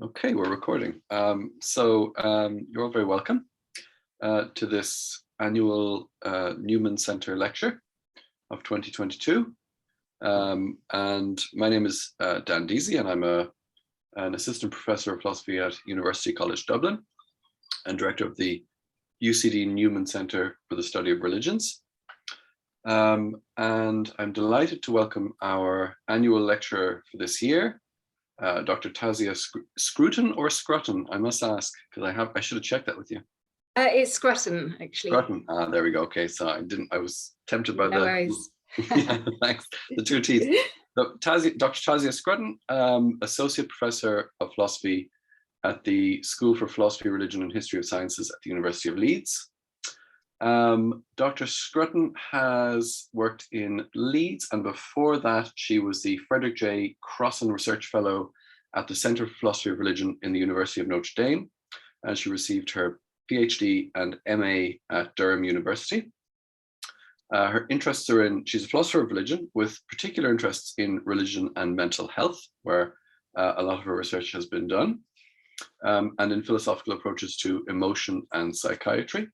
Okay, we're recording. You're all very welcome to this annual Newman Center lecture of 2022. And my name is Dan Deasy, and I'm an assistant professor of philosophy at University College Dublin and director of the UCD Newman Center for the Study of Religions. And I'm delighted to welcome our annual lecturer for this year, Dr. Tasia Scrutton or Scrutton, I must ask, because I should have checked that with you. It's Scrutton, actually. Scrutton, there we go. Okay, so I was tempted by worries. Yeah, thanks. The two T's. So, Dr. Tasia Scrutton, Associate Professor of Philosophy at the School for Philosophy, Religion and History of Sciences at the University of Leeds. Dr. Scrutton has worked in Leeds, and before that she was the Frederick J. Crossan Research Fellow at the Center for Philosophy of Religion in the University of Notre Dame, and she received her PhD and MA at Durham University. Her interests are she's a philosopher of religion with particular interests in religion and mental health, where a lot of her research has been done, and in philosophical approaches to emotion and psychiatry.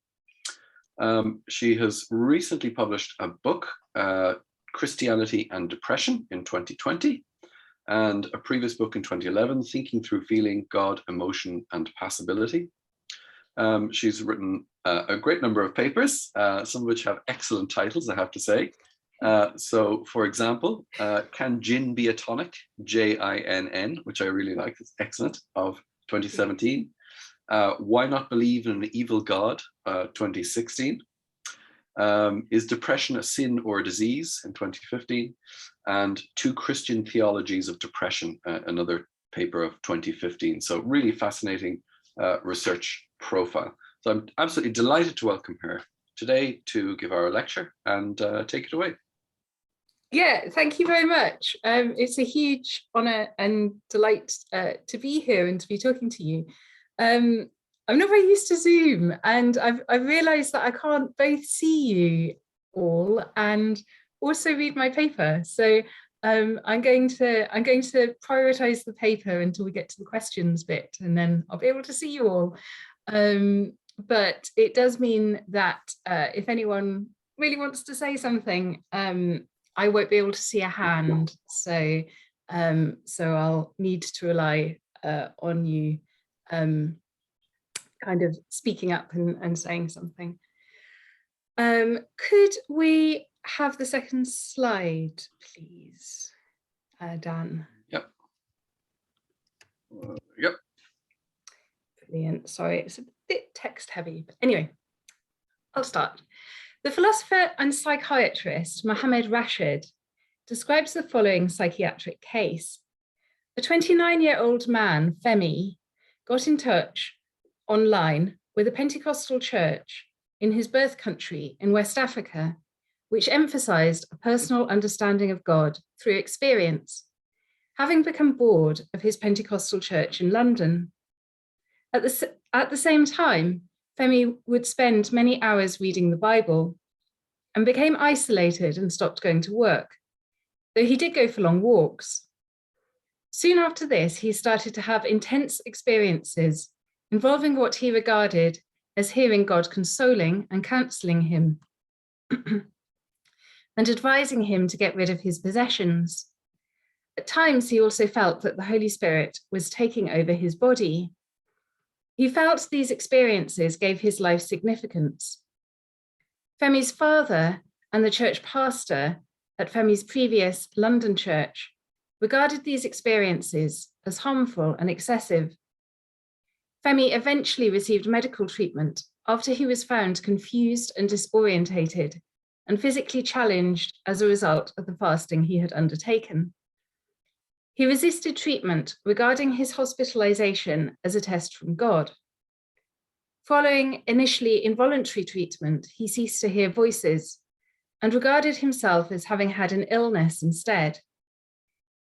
She has recently published a book, Christianity and Depression, in 2020, and a previous book in 2011, Thinking Through Feeling, God, Emotion and Passibility. She's written a great number of papers, some of which have excellent titles, I have to say. So, for example, Can Gin Be a Tonic? J-I-N-N, which I really like, it's excellent, of 2017. Why Not Believe in an Evil God, 2016. Is Depression a Sin or a Disease, in 2015. And Two Christian Theologies of Depression, another paper of 2015. So really fascinating research profile. So I'm absolutely delighted to welcome her today to give our lecture, and take it away. Yeah, thank you very much. It's a huge honour and delight to be here and to be talking to you. I'm not very used to Zoom, and I've realised that I can't both see you all and also read my paper. So I'm going to prioritise the paper until we get to the questions bit, and then I'll be able to see you all. But it does mean that if anyone really wants to say something, I won't be able to see a hand. So I'll need to rely on you kind of speaking up and saying something. Could we have the second slide, please, Dan? Yep. Yep. Brilliant. Sorry, it's a bit text heavy, but anyway, I'll start. The philosopher and psychiatrist Mohammed Rashid describes the following psychiatric case. A 29-year-old man, Femi, got in touch online with a Pentecostal church in his birth country in West Africa, which emphasized a personal understanding of God through experience, having become bored of his Pentecostal church in London. At the same time, Femi would spend many hours reading the Bible and became isolated and stopped going to work, though he did go for long walks. Soon after this, he started to have intense experiences involving what he regarded as hearing God consoling and counselling him and advising him to get rid of his possessions. At times, he also felt that the Holy Spirit was taking over his body. He felt these experiences gave his life significance. Femi's father and the church pastor at Femi's previous London church regarded these experiences as harmful and excessive. Femi eventually received medical treatment after he was found confused and disorientated and physically challenged as a result of the fasting he had undertaken. He resisted treatment regarding his hospitalization as a test from God. Following initially involuntary treatment, he ceased to hear voices and regarded himself as having had an illness instead.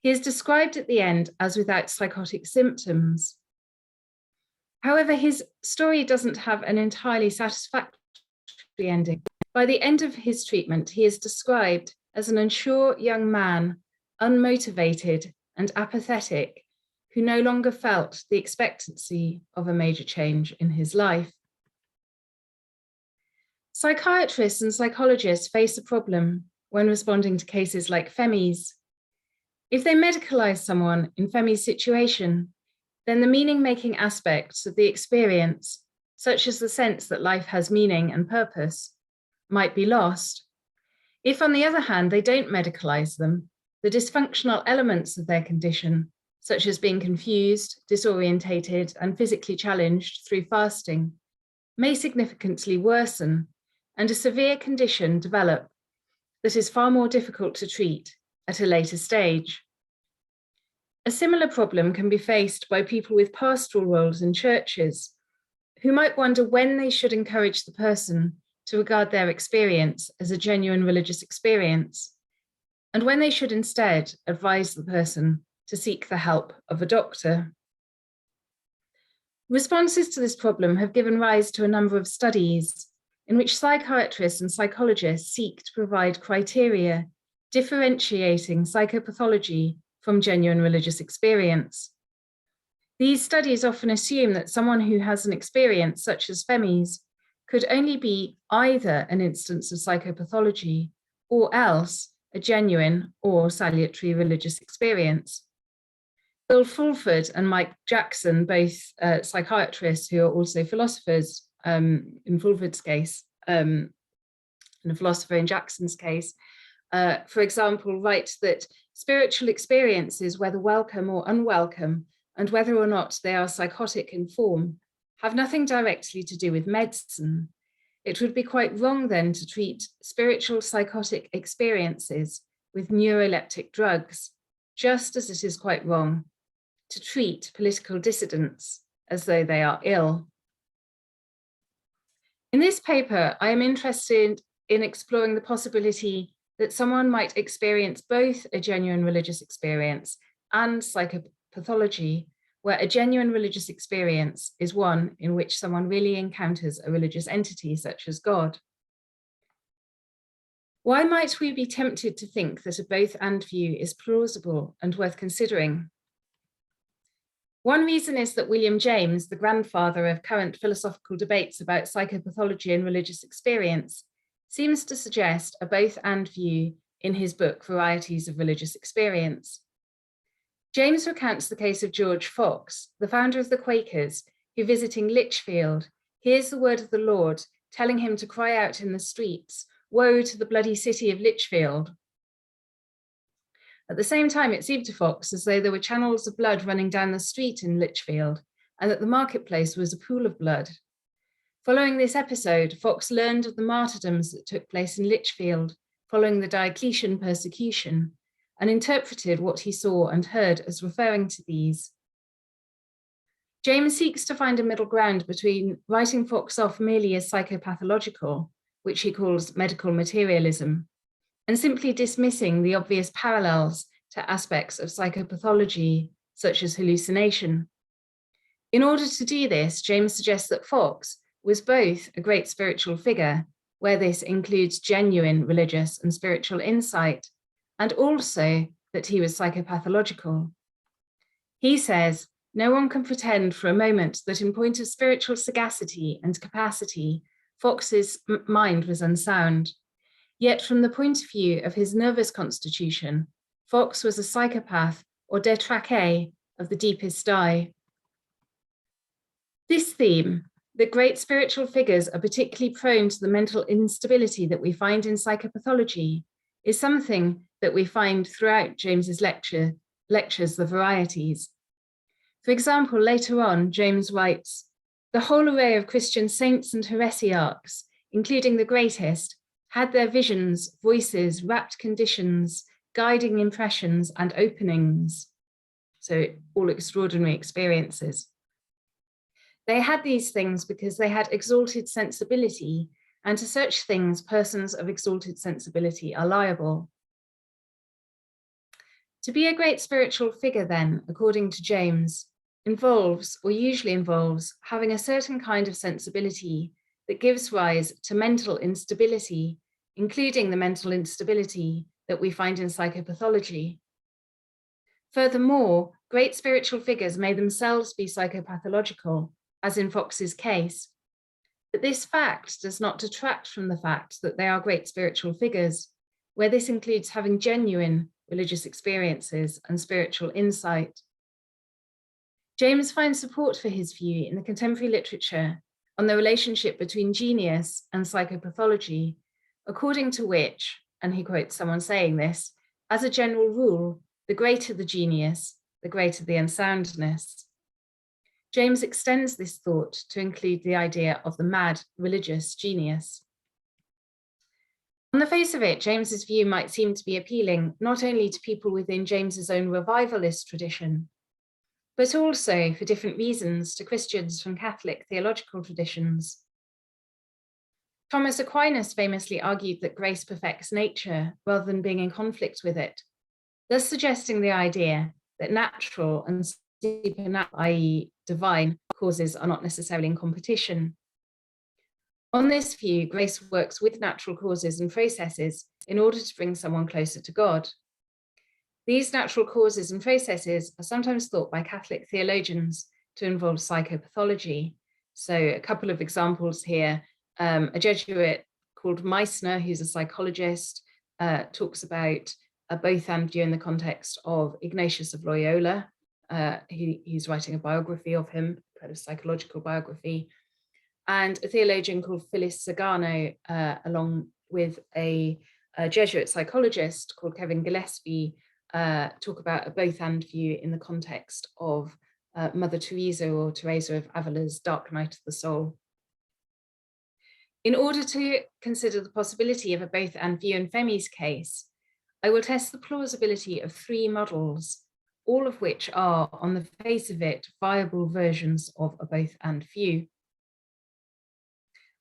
He is described at the end as without psychotic symptoms. However, his story doesn't have an entirely satisfactory ending. By the end of his treatment, he is described as an unsure young man, unmotivated and apathetic, who no longer felt the expectancy of a major change in his life. Psychiatrists and psychologists face a problem when responding to cases like Femi's. If they medicalize someone in Femi's situation, then the meaning-making aspects of the experience, such as the sense that life has meaning and purpose, might be lost. If, on the other hand, they don't medicalize them, the dysfunctional elements of their condition, such as being confused, disorientated, and physically challenged through fasting, may significantly worsen, and a severe condition develop that is far more difficult to treat at a later stage. A similar problem can be faced by people with pastoral roles in churches, who might wonder when they should encourage the person to regard their experience as a genuine religious experience, and when they should instead advise the person to seek the help of a doctor. Responses to this problem have given rise to a number of studies in which psychiatrists and psychologists seek to provide criteria differentiating psychopathology from genuine religious experience. These studies often assume that someone who has an experience such as Femi's could only be either an instance of psychopathology or else a genuine or salutary religious experience. Bill Fulford and Mike Jackson, both psychiatrists who are also philosophers, in Fulford's case, and a philosopher in Jackson's case, for example, write that spiritual experiences, whether welcome or unwelcome, and whether or not they are psychotic in form, have nothing directly to do with medicine. It would be quite wrong then to treat spiritual psychotic experiences with neuroleptic drugs, just as it is quite wrong to treat political dissidents as though they are ill. In this paper, I am interested in exploring the possibility that someone might experience both a genuine religious experience and psychopathology, where a genuine religious experience is one in which someone really encounters a religious entity such as God. Why might we be tempted to think that a both-and view is plausible and worth considering? One reason is that William James, the grandfather of current philosophical debates about psychopathology and religious experience, seems to suggest a both-and view in his book, Varieties of Religious Experience. James recounts the case of George Fox, the founder of the Quakers, who, visiting Lichfield, hears the word of the Lord telling him to cry out in the streets, "Woe to the bloody city of Lichfield." At the same time, it seemed to Fox as though there were channels of blood running down the street in Lichfield, and that the marketplace was a pool of blood. Following this episode, Fox learned of the martyrdoms that took place in Lichfield following the Diocletian persecution, and interpreted what he saw and heard as referring to these. James seeks to find a middle ground between writing Fox off merely as psychopathological, which he calls medical materialism, and simply dismissing the obvious parallels to aspects of psychopathology, such as hallucination. In order to do this, James suggests that Fox was both a great spiritual figure, where this includes genuine religious and spiritual insight, and also that he was psychopathological. He says, no one can pretend for a moment that in point of spiritual sagacity and capacity, Fox's mind was unsound. Yet from the point of view of his nervous constitution, Fox was a psychopath or détraqué of the deepest dye. This theme, that great spiritual figures are particularly prone to the mental instability that we find in psychopathology, is something that we find throughout James's lectures, The Varieties. For example, later on, James writes, the whole array of Christian saints and heresiarchs, including the greatest, had their visions, voices, rapt conditions, guiding impressions, and openings. So all extraordinary experiences. They had these things because they had exalted sensibility, and to such things, persons of exalted sensibility are liable. To be a great spiritual figure, then, according to James, involves, or usually involves, having a certain kind of sensibility that gives rise to mental instability, including the mental instability that we find in psychopathology. Furthermore, Great spiritual figures may themselves be psychopathological, as in Fox's case, but this fact does not detract from the fact that they are great spiritual figures, where this includes having genuine religious experiences and spiritual insight. James finds support for his view in the contemporary literature on the relationship between genius and psychopathology, according to which, and he quotes someone saying this, as a general rule, the greater the genius, the greater the unsoundness. James extends this thought to include the idea of the mad religious genius. On the face of it, James's view might seem to be appealing not only to people within James's own revivalist tradition, but also for different reasons to Christians from Catholic theological traditions. Thomas Aquinas famously argued that grace perfects nature rather than being in conflict with it, thus suggesting the idea that natural and supernatural, i.e. divine, causes are not necessarily in competition. On this view, grace works with natural causes and processes in order to bring someone closer to God. These natural causes and processes are sometimes thought by Catholic theologians to involve psychopathology. So a couple of examples here, a Jesuit called Meissner, who's a psychologist, talks about a both and view in the context of Ignatius of Loyola. He's writing a biography of him, kind of psychological biography. And a theologian called Phyllis Sagano, along with a Jesuit psychologist called Kevin Gillespie, talk about a both and view in the context of Mother Teresa or Teresa of Avila's Dark Night of the Soul. In order to consider the possibility of a both and view in Femi's case, I will test the plausibility of 3 models, all of which are, on the face of it, viable versions of a both and view.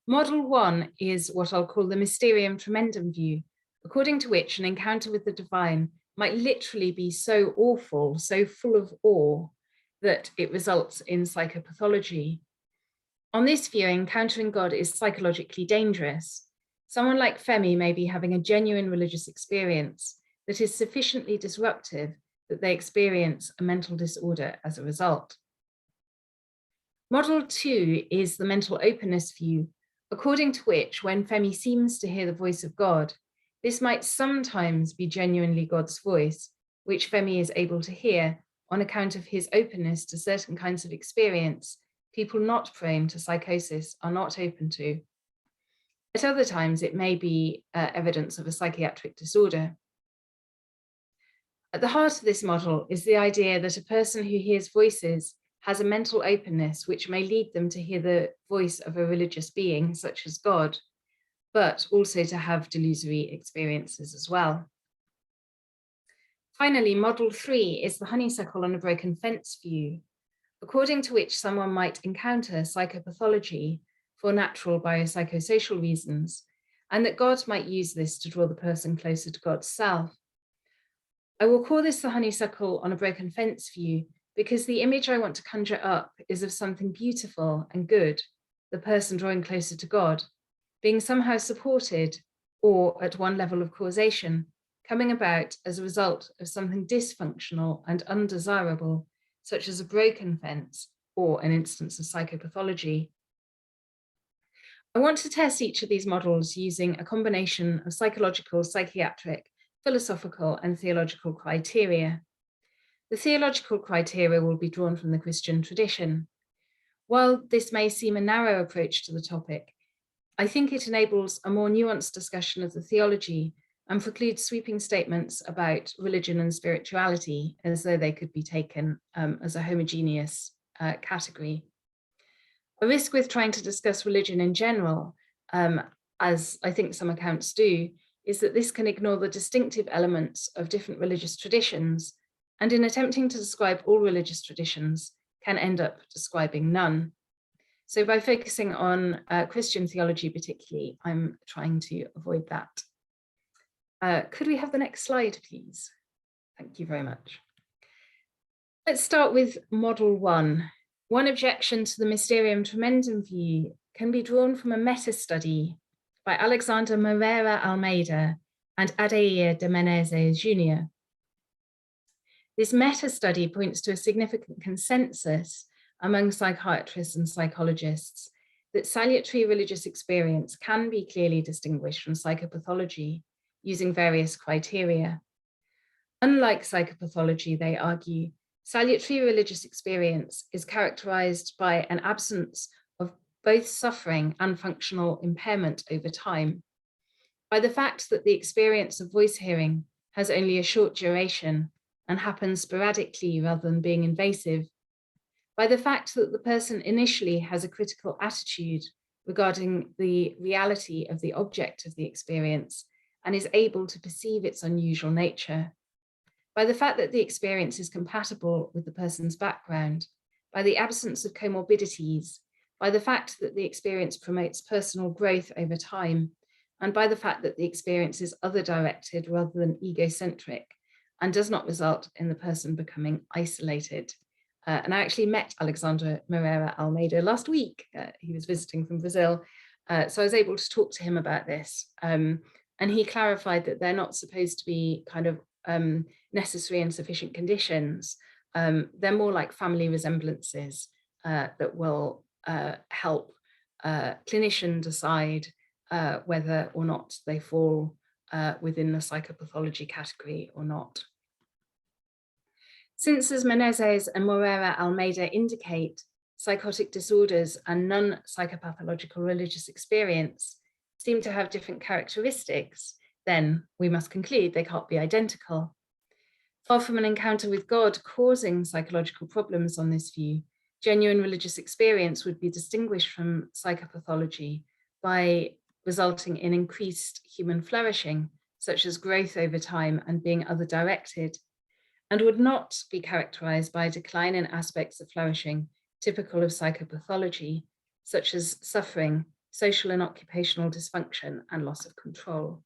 Model 1 is what I'll call the mysterium tremendum view, according to which an encounter with the divine might literally be so awful, so full of awe, that it results in psychopathology. On this view, encountering God is psychologically dangerous. Someone like Femi may be having a genuine religious experience that is sufficiently disruptive that they experience a mental disorder as a result. Model 2 is the mental openness view, according to which when Femi seems to hear the voice of God, this might sometimes be genuinely God's voice, which Femi is able to hear on account of his openness to certain kinds of experience people not prone to psychosis are not open to. At other times, it may be evidence of a psychiatric disorder. At the heart of this model is the idea that a person who hears voices has a mental openness which may lead them to hear the voice of a religious being, such as God, but also to have delusory experiences as well. Finally, model 3 is the honeysuckle on a broken fence view, according to which someone might encounter psychopathology for natural biopsychosocial reasons, and that God might use this to draw the person closer to God's self. I will call this the honeysuckle on a broken fence view because the image I want to conjure up is of something beautiful and good, the person drawing closer to God, being somehow supported or at one level of causation, coming about as a result of something dysfunctional and undesirable, such as a broken fence or an instance of psychopathology. I want to test each of these models using a combination of psychological, psychiatric, philosophical, and theological criteria. The theological criteria will be drawn from the Christian tradition. While this may seem a narrow approach to the topic, I think it enables a more nuanced discussion of the theology and precludes sweeping statements about religion and spirituality as though they could be taken as a homogeneous category. A risk with trying to discuss religion in general, as I think some accounts do, is that this can ignore the distinctive elements of different religious traditions, and in attempting to describe all religious traditions, can end up describing none. So by focusing on Christian theology particularly, I'm trying to avoid that. Could we have the next slide, please? Thank you very much. Let's start with model 1. One objection to the mysterium tremendum view can be drawn from a meta-study by Alexander Moreira Almeida and Adair de Menezes Jr. This meta-study points to a significant consensus among psychiatrists and psychologists that salutary religious experience can be clearly distinguished from psychopathology using various criteria. Unlike psychopathology, they argue, salutary religious experience is characterized by an absence of both suffering and functional impairment over time, by the fact that the experience of voice hearing has only a short duration and happens sporadically rather than being invasive, by the fact that the person initially has a critical attitude regarding the reality of the object of the experience and is able to perceive its unusual nature, by the fact that the experience is compatible with the person's background, by the absence of comorbidities, by the fact that the experience promotes personal growth over time, and by the fact that the experience is other-directed rather than egocentric and does not result in the person becoming isolated. And I actually met Alexandre Moreira Almeida last week. He was visiting from Brazil. So I was able to talk to him about this. And he clarified that they're not supposed to be kind of necessary and sufficient conditions. They're more like family resemblances that will help clinician decide whether or not they fall within the psychopathology category or not. Since, as Menezes and Moreira Almeida indicate, psychotic disorders and non-psychopathological religious experience seem to have different characteristics, then we must conclude they can't be identical. Far from an encounter with God causing psychological problems on this view, genuine religious experience would be distinguished from psychopathology by resulting in increased human flourishing, such as growth over time and being other-directed, and would not be characterized by a decline in aspects of flourishing typical of psychopathology, such as suffering, social and occupational dysfunction, and loss of control.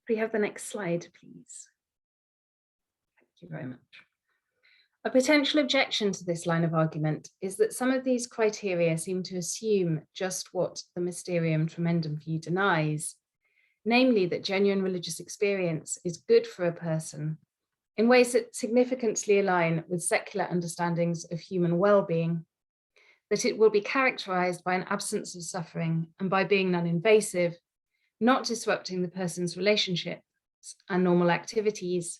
Can we have the next slide, please? Thank you very much. A potential objection to this line of argument is that some of these criteria seem to assume just what the Mysterium Tremendum view denies, namely that genuine religious experience is good for a person in ways that significantly align with secular understandings of human well-being, that it will be characterized by an absence of suffering and by being non-invasive, not disrupting the person's relationships and normal activities,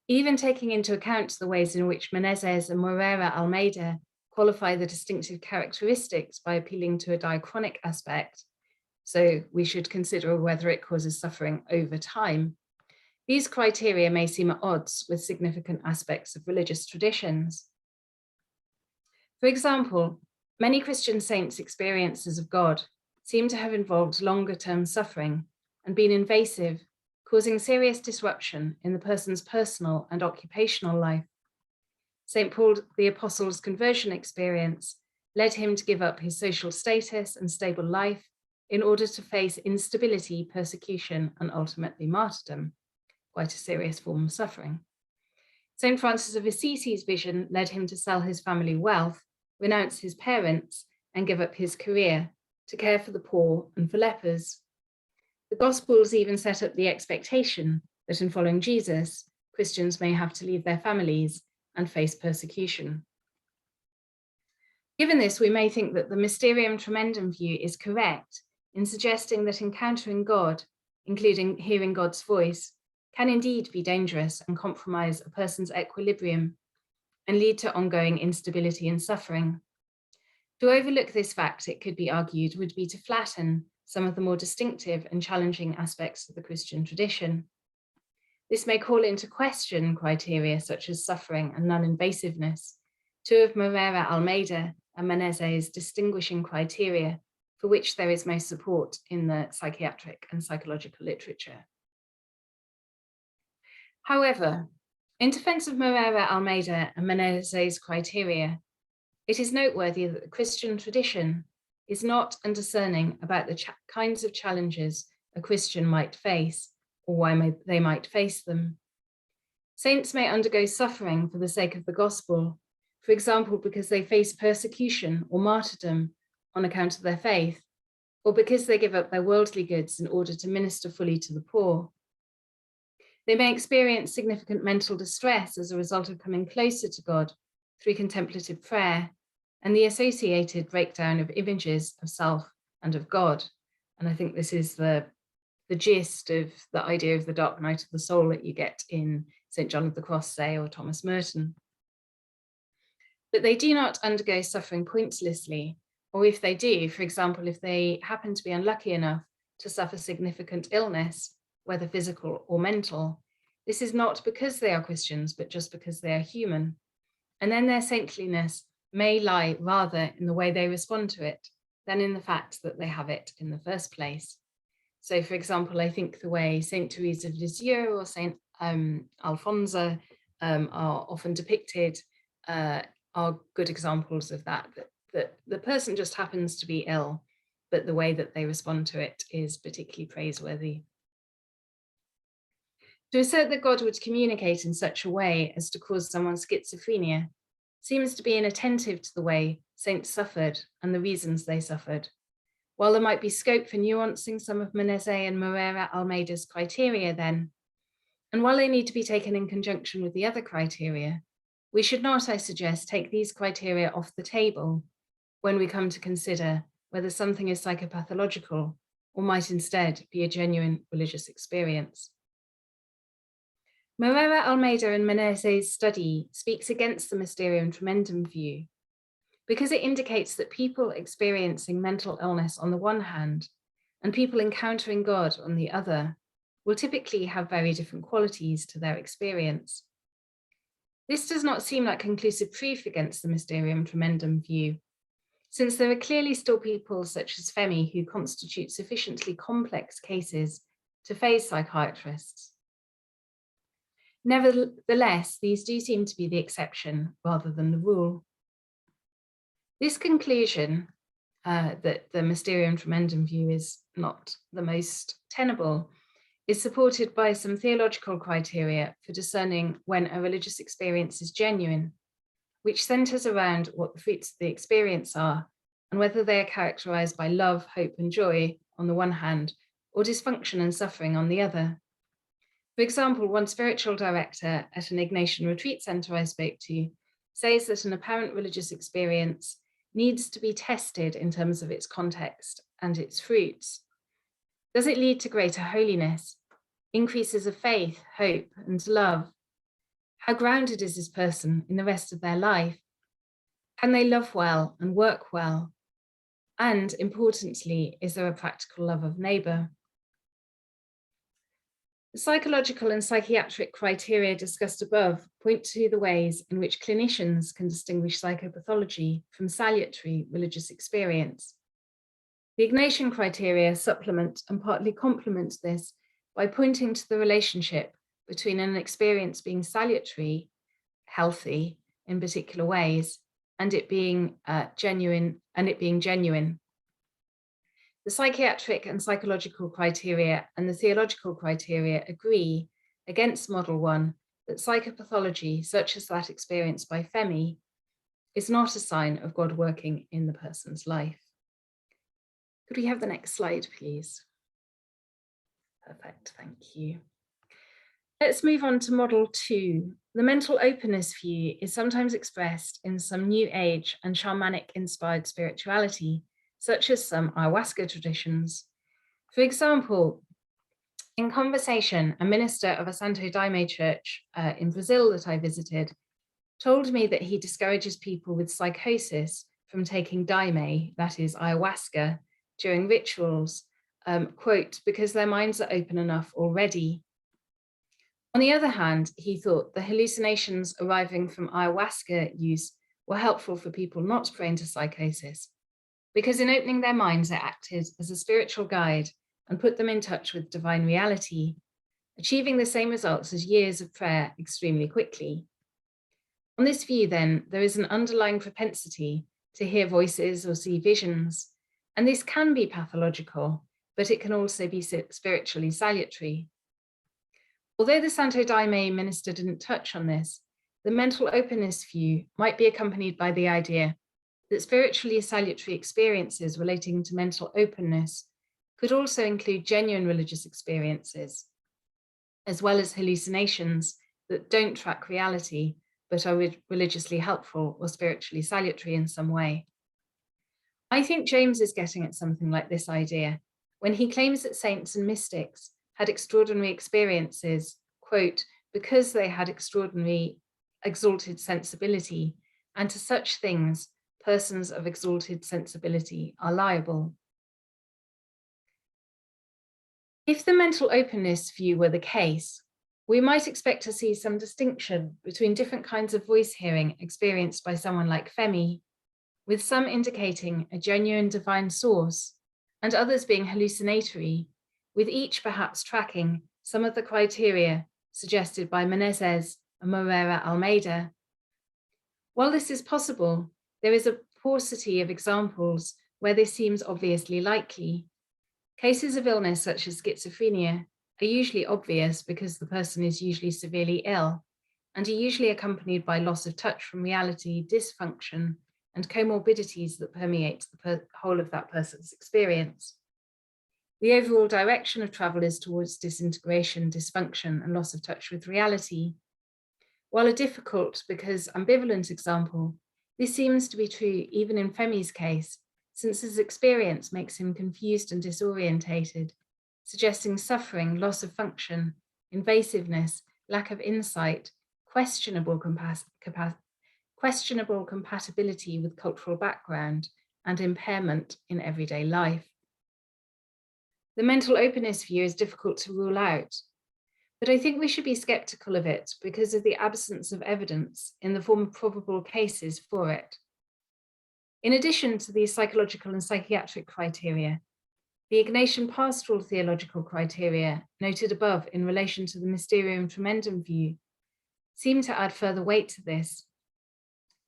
even taking into account the ways in which Menezes and Moreira Almeida qualify the distinctive characteristics by appealing to a diachronic aspect, so we should consider whether it causes suffering over time. These criteria may seem at odds with significant aspects of religious traditions. For example, many Christian saints' experiences of God seem to have involved longer-term suffering and been invasive, causing serious disruption in the person's personal and occupational life. St. Paul the Apostle's conversion experience led him to give up his social status and stable life in order to face instability, persecution, and ultimately martyrdom, quite a serious form of suffering. St. Francis of Assisi's vision led him to sell his family wealth, renounce his parents, and give up his career to care for the poor and for lepers. The Gospels even set up the expectation that in following Jesus, Christians may have to leave their families and face persecution. Given this, we may think that the Mysterium Tremendum view is correct in suggesting that encountering God, including hearing God's voice, can indeed be dangerous and compromise a person's equilibrium and lead to ongoing instability and suffering. To overlook this fact, it could be argued, would be to flatten some of the more distinctive and challenging aspects of the Christian tradition. This may call into question criteria such as suffering and non-invasiveness, two of Moreira Almeida and Menezes' distinguishing criteria for which there is most support in the psychiatric and psychological literature. However, in defense of Moreira Almeida and Menezes' criteria, it is noteworthy that the Christian tradition is not undiscerning about the kinds of challenges a Christian might face or why they might face them. Saints may undergo suffering for the sake of the gospel, for example, because they face persecution or martyrdom on account of their faith, or because they give up their worldly goods in order to minister fully to the poor. They may experience significant mental distress as a result of coming closer to God through contemplative prayer and the associated breakdown of images of self and of God. And I think this is the gist of the idea of the dark night of the soul that you get in St. John of the Cross, say, or Thomas Merton. But they do not undergo suffering pointlessly, or if they do, for example, if they happen to be unlucky enough to suffer significant illness, whether physical or mental, this is not because they are Christians, but just because they are human. And then their saintliness may lie rather in the way they respond to it than in the fact that they have it in the first place. So, for example, I think the way Saint Therese of Lisieux or Saint Alphonse are often depicted are good examples of that the person just happens to be ill, but the way that they respond to it is particularly praiseworthy. To assert that God would communicate in such a way as to cause someone schizophrenia seems to be inattentive to the way saints suffered and the reasons they suffered. While there might be scope for nuancing some of Menezes and Moreira Almeida's criteria then, and while they need to be taken in conjunction with the other criteria, we should not, I suggest, take these criteria off the table when we come to consider whether something is psychopathological or might instead be a genuine religious experience. Moreira Almeida and Menezes' study speaks against the mysterium tremendum view because it indicates that people experiencing mental illness on the one hand and people encountering God on the other will typically have very different qualities to their experience. This does not seem like conclusive proof against the mysterium tremendum view, since there are clearly still people such as Femi who constitute sufficiently complex cases to faze psychiatrists. Nevertheless, these do seem to be the exception rather than the rule. This conclusion that the mysterium tremendum view is not the most tenable is supported by some theological criteria for discerning when a religious experience is genuine, which centers around what the fruits of the experience are and whether they are characterized by love, hope, and joy on the one hand, or dysfunction and suffering on the other. For example, one spiritual director at an Ignatian retreat center I spoke to says that an apparent religious experience needs to be tested in terms of its context and its fruits. Does it lead to greater holiness, increases of faith, hope, and love? How grounded is this person in the rest of their life? Can they love well and work well? And importantly, is there a practical love of neighbor? The psychological and psychiatric criteria discussed above point to the ways in which clinicians can distinguish psychopathology from salutary religious experience. The Ignatian criteria supplement and partly complement this by pointing to the relationship between an experience being salutary, healthy in particular ways, and it being genuine. The psychiatric and psychological criteria and the theological criteria agree against model one that psychopathology, such as that experienced by Femi, is not a sign of God working in the person's life. Could we have the next slide, please? Perfect, thank you. Let's move on to model two. The mental openness view is sometimes expressed in some New Age and shamanic-inspired spirituality, such as some ayahuasca traditions. For example, in conversation, a minister of a Santo Daime church in Brazil that I visited told me that he discourages people with psychosis from taking daime, that is ayahuasca, during rituals, quote, because their minds are open enough already. On the other hand, he thought the hallucinations arriving from ayahuasca use were helpful for people not prone to psychosis, because in opening their minds, it acted as a spiritual guide and put them in touch with divine reality, achieving the same results as years of prayer extremely quickly. On this view, then, there is an underlying propensity to hear voices or see visions, and this can be pathological, but it can also be spiritually salutary. Although the Santo Daime minister didn't touch on this, the mental openness view might be accompanied by the idea that spiritually salutary experiences relating to mental openness could also include genuine religious experiences. as well as hallucinations that don't track reality, but are religiously helpful or spiritually salutary in some way. I think James is getting at something like this idea when he claims that saints and mystics had extraordinary experiences, quote, because they had extraordinary exalted sensibility, and to such things, persons of exalted sensibility are liable. If the mental openness view were the case, we might expect to see some distinction between different kinds of voice hearing experienced by someone like Femi, with some indicating a genuine divine source and others being hallucinatory, with each perhaps tracking some of the criteria suggested by Menezes and Moreira Almeida. While this is possible, there is a paucity of examples where this seems obviously likely. Cases of illness such as schizophrenia are usually obvious because the person is usually severely ill and are usually accompanied by loss of touch from reality, dysfunction, and comorbidities that permeate the whole of that person's experience. The overall direction of travel is towards disintegration, dysfunction, and loss of touch with reality. While a difficult because ambivalent example, this seems to be true even in Femi's case, since his experience makes him confused and disorientated, suggesting suffering, loss of function, invasiveness, lack of insight, questionable compatibility with cultural background, and impairment in everyday life. The mental openness view is difficult to rule out, but I think we should be skeptical of it because of the absence of evidence in the form of probable cases for it. In addition to these psychological and psychiatric criteria, the Ignatian pastoral theological criteria noted above in relation to the Mysterium Tremendum view seem to add further weight to this.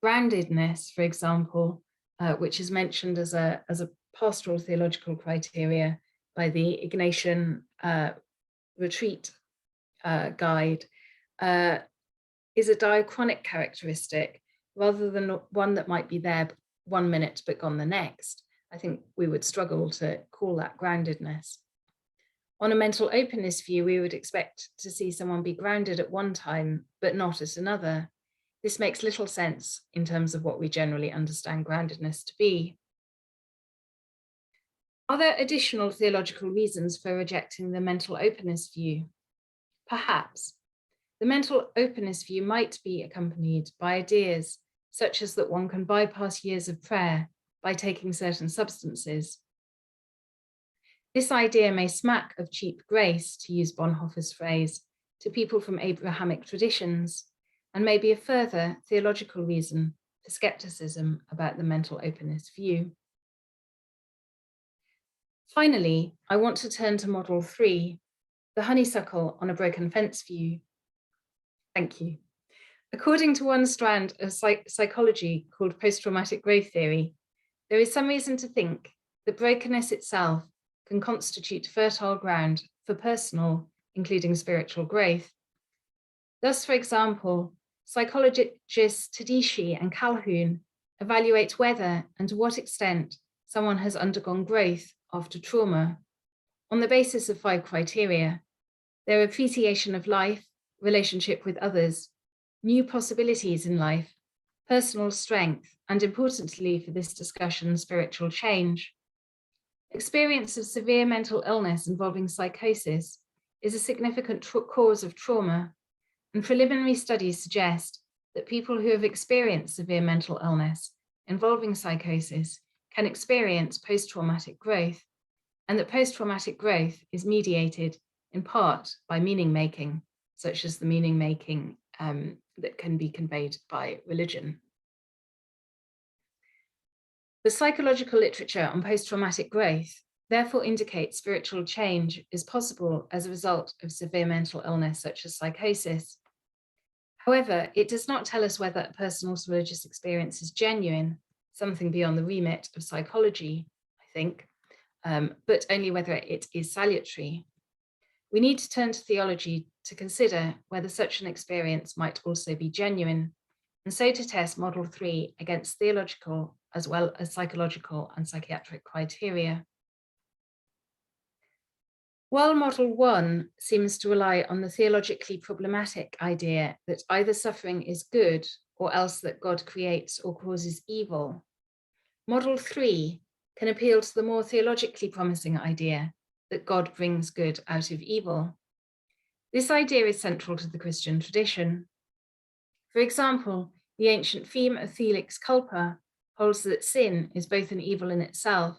Groundedness, for example, which is mentioned as a pastoral theological criteria by the Ignatian retreat guide, is a diachronic characteristic rather than one that might be there 1 minute but gone the next. I think we would struggle to call that groundedness. On a mental openness view, we would expect to see someone be grounded at one time but not at another. This makes little sense in terms of what we generally understand groundedness to be. Are there additional theological reasons for rejecting the mental openness view? Perhaps. The mental openness view might be accompanied by ideas such as that one can bypass years of prayer by taking certain substances. This idea may smack of cheap grace, to use Bonhoeffer's phrase, to people from Abrahamic traditions, and may be a further theological reason for skepticism about the mental openness view. Finally, I want to turn to model 3, the honeysuckle on a broken fence view. Thank you. According to one strand of psychology called posttraumatic growth theory, there is some reason to think that brokenness itself can constitute fertile ground for personal, including spiritual growth. Thus, for example, psychologists Tedeschi and Calhoun evaluate whether and to what extent someone has undergone growth after trauma on the basis of 5 criteria: their appreciation of life, relationship with others, new possibilities in life, personal strength, and importantly for this discussion, spiritual change. Experience of severe mental illness involving psychosis is a significant cause of trauma, and preliminary studies suggest that people who have experienced severe mental illness involving psychosis can experience post-traumatic growth, and that post-traumatic growth is mediated in part by meaning making, such as the meaning making that can be conveyed by religion. The psychological literature on post-traumatic growth therefore indicates spiritual change is possible as a result of severe mental illness such as psychosis. However, it does not tell us whether a person's religious experience is genuine, something beyond the remit of psychology, I think, but only whether it is salutary. We need to turn to theology to consider whether such an experience might also be genuine, and so to test model 3 against theological as well as psychological and psychiatric criteria. While Model 1 seems to rely on the theologically problematic idea that either suffering is good or else that God creates or causes evil, Model 3 can appeal to the more theologically promising idea that God brings good out of evil. This idea is central to the Christian tradition. For example, the ancient theme of Felix Culpa holds that sin is both an evil in itself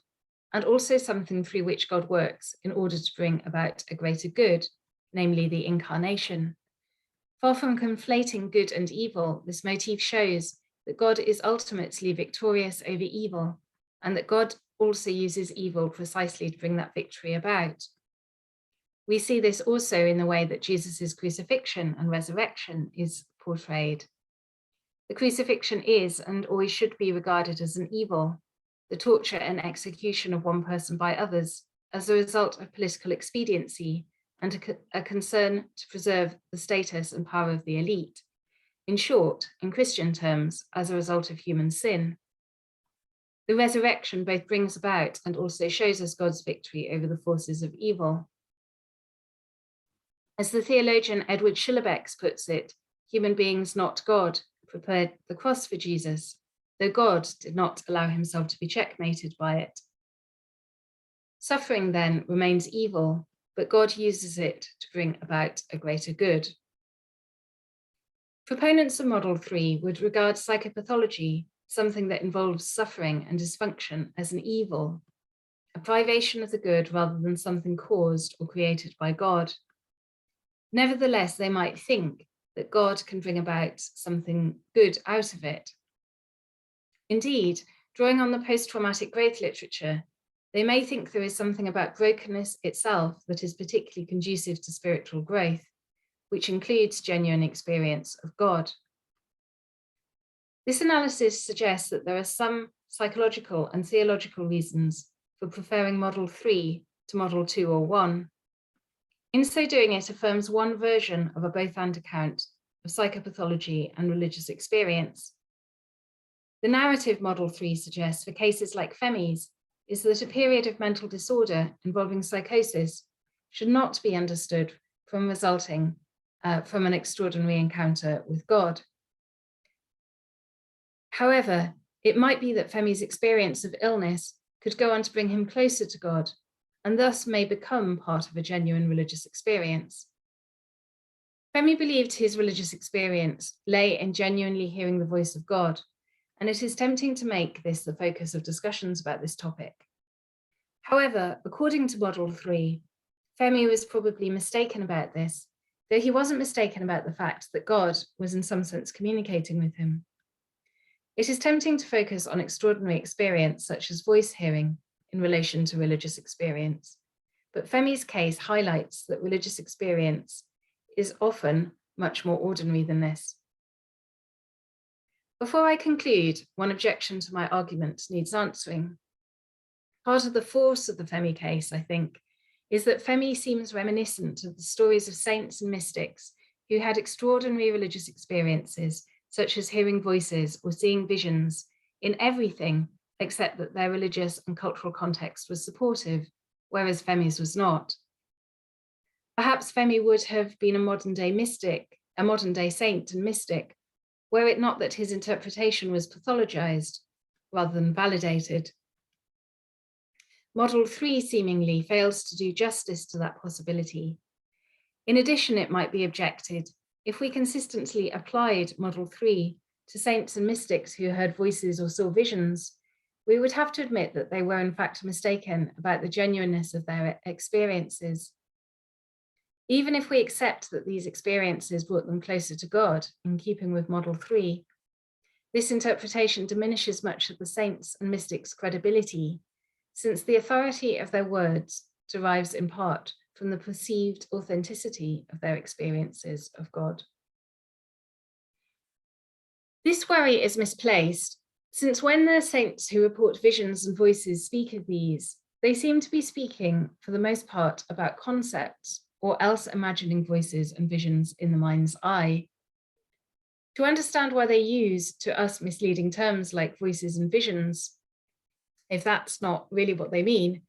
and also something through which God works in order to bring about a greater good, namely the incarnation. Far from conflating good and evil, this motif shows that God is ultimately victorious over evil, and that God also uses evil precisely to bring that victory about. We see this also in the way that Jesus' crucifixion and resurrection is portrayed. The crucifixion is and always should be regarded as an evil, the torture and execution of one person by others as a result of political expediency and a concern to preserve the status and power of the elite. In short, in Christian terms, as a result of human sin. The resurrection both brings about and also shows us God's victory over the forces of evil. As the theologian Edward Schillebeeckx puts it, human beings, not God, prepared the cross for Jesus, though God did not allow himself to be checkmated by it. Suffering then remains evil, but God uses it to bring about a greater good. Proponents of Model 3 would regard psychopathology, something that involves suffering and dysfunction, as an evil, a privation of the good rather than something caused or created by God. Nevertheless, they might think that God can bring about something good out of it. Indeed, drawing on the post-traumatic growth literature, they may think there is something about brokenness itself that is particularly conducive to spiritual growth, which includes genuine experience of God. This analysis suggests that there are some psychological and theological reasons for preferring Model 3 to Model 2 or 1. In so doing, it affirms one version of a both-and account of psychopathology and religious experience. The narrative Model 3 suggests for cases like Femi's is that a period of mental disorder involving psychosis should not be understood from resulting from an extraordinary encounter with God. However, it might be that Femi's experience of illness could go on to bring him closer to God, and thus may become part of a genuine religious experience. Femi believed his religious experience lay in genuinely hearing the voice of God, and it is tempting to make this the focus of discussions about this topic. However, according to Model 3, Femi was probably mistaken about this, though he wasn't mistaken about the fact that God was in some sense communicating with him. It is tempting to focus on extraordinary experience such as voice hearing in relation to religious experience, but Femi's case highlights that religious experience is often much more ordinary than this. Before I conclude, one objection to my argument needs answering. Part of the force of the Femi case, I think, is that Femi seems reminiscent of the stories of saints and mystics who had extraordinary religious experiences, such as hearing voices or seeing visions, in everything except that their religious and cultural context was supportive, whereas Femi's was not. Perhaps Femi would have been a modern-day mystic, a modern-day saint and mystic, were it not that his interpretation was pathologized rather than validated. Model 3 seemingly fails to do justice to that possibility. In addition, it might be objected, if we consistently applied Model 3 to saints and mystics who heard voices or saw visions, we would have to admit that they were in fact mistaken about the genuineness of their experiences. Even if we accept that these experiences brought them closer to God, in keeping with Model 3, this interpretation diminishes much of the saints' and mystics' credibility, since the authority of their words derives in part from the perceived authenticity of their experiences of God. This worry is misplaced, since when the saints who report visions and voices speak of these, they seem to be speaking, for the most part, about concepts, or else imagining voices and visions in the mind's eye. To understand why they use, to us, misleading terms like voices and visions, if that's not really what they mean,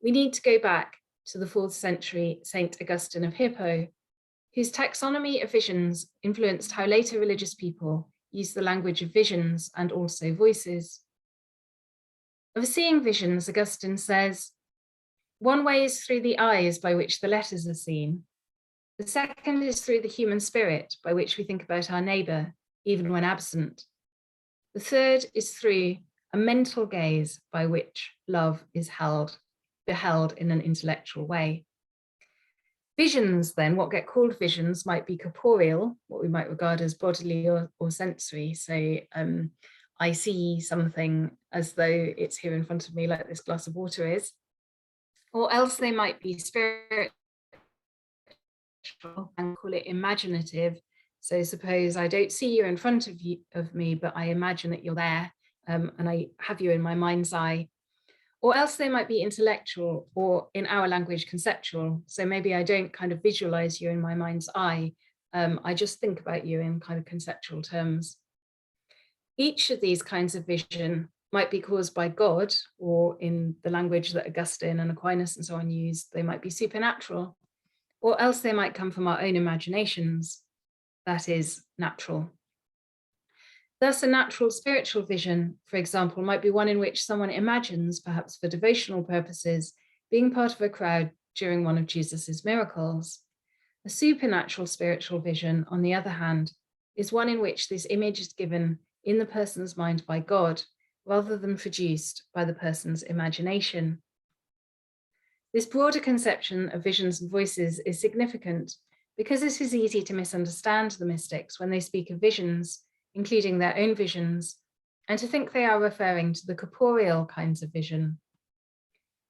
we need to go back to the 4th century Saint Augustine of Hippo, whose taxonomy of visions influenced how later religious people used the language of visions and also voices. Of seeing visions, Augustine says, one way is through the eyes by which the letters are seen. The second is through the human spirit by which we think about our neighbour, even when absent. The third is through a mental gaze by which love is beheld in an intellectual way. Visions, then, what get called visions, might be corporeal, what we might regard as bodily or sensory. So I see something as though it's here in front of me, like this glass of water is. Or else they might be spiritual and call it imaginative. So suppose I don't see you in front of me, but I imagine that you're there, and I have you in my mind's eye. Or else they might be intellectual, or in our language, conceptual. So maybe I don't kind of visualize you in my mind's eye. I just think about you in kind of conceptual terms. Each of these kinds of vision might be caused by God, or in the language that Augustine and Aquinas and so on used, they might be supernatural, or else they might come from our own imaginations, that is, natural. Thus, a natural spiritual vision, for example, might be one in which someone imagines, perhaps for devotional purposes, being part of a crowd during one of Jesus's miracles. A supernatural spiritual vision, on the other hand, is one in which this image is given in the person's mind by God, rather than produced by the person's imagination. This broader conception of visions and voices is significant because it is easy to misunderstand the mystics when they speak of visions, including their own visions, and to think they are referring to the corporeal kinds of vision.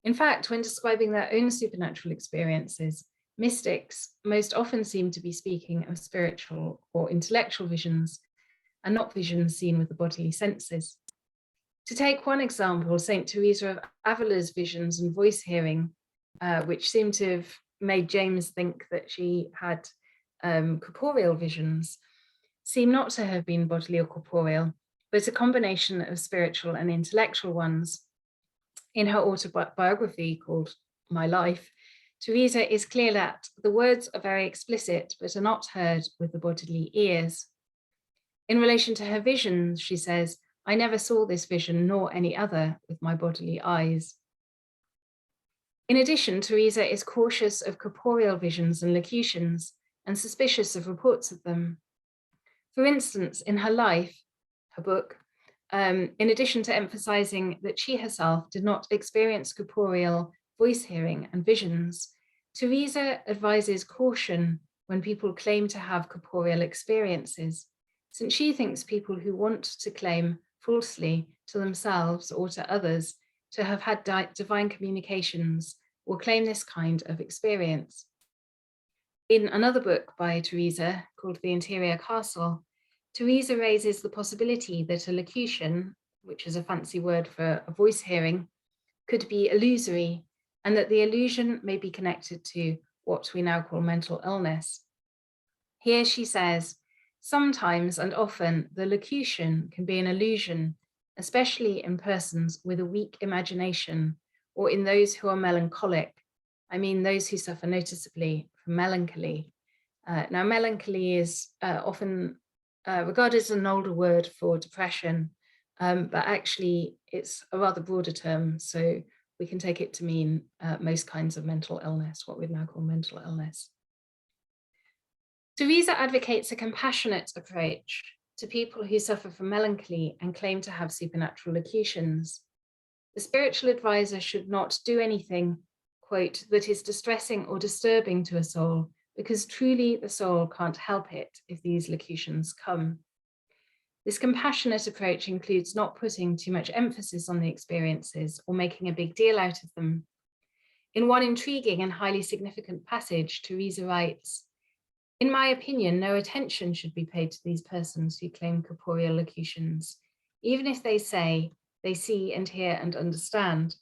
In fact, when describing their own supernatural experiences, mystics most often seem to be speaking of spiritual or intellectual visions, and not visions seen with the bodily senses. To take one example, Saint Teresa of Avila's visions and voice hearing, which seem to have made James think that she had corporeal visions, seem not to have been bodily or corporeal, but a combination of spiritual and intellectual ones. In her autobiography called My Life, Teresa is clear that the words are very explicit, but are not heard with the bodily ears. In relation to her visions, she says, I never saw this vision nor any other with my bodily eyes. In addition, Teresa is cautious of corporeal visions and locutions and suspicious of reports of them. For instance, in her life, her book, in addition to emphasizing that she herself did not experience corporeal voice hearing and visions, Teresa advises caution when people claim to have corporeal experiences, since she thinks people who want to claim falsely to themselves or to others to have had divine communications will claim this kind of experience. In another book by Teresa called The Interior Castle, Teresa raises the possibility that a locution, which is a fancy word for a voice hearing, could be illusory, and that the illusion may be connected to what we now call mental illness. Here she says, sometimes and often the locution can be an illusion, especially in persons with a weak imagination or in those who are melancholic. I mean, those who suffer noticeably from melancholy. Now, melancholy is often regarded as an older word for depression, but actually it's a rather broader term. So we can take it to mean most kinds of mental illness, what we'd now call mental illness. Teresa advocates a compassionate approach to people who suffer from melancholy and claim to have supernatural locutions. The spiritual advisor should not do anything, quote, that is distressing or disturbing to a soul, because truly the soul can't help it if these locutions come. This compassionate approach includes not putting too much emphasis on the experiences or making a big deal out of them. In one intriguing and highly significant passage, Teresa writes, in my opinion, no attention should be paid to these persons who claim corporeal locutions, even if they say they see and hear and understand.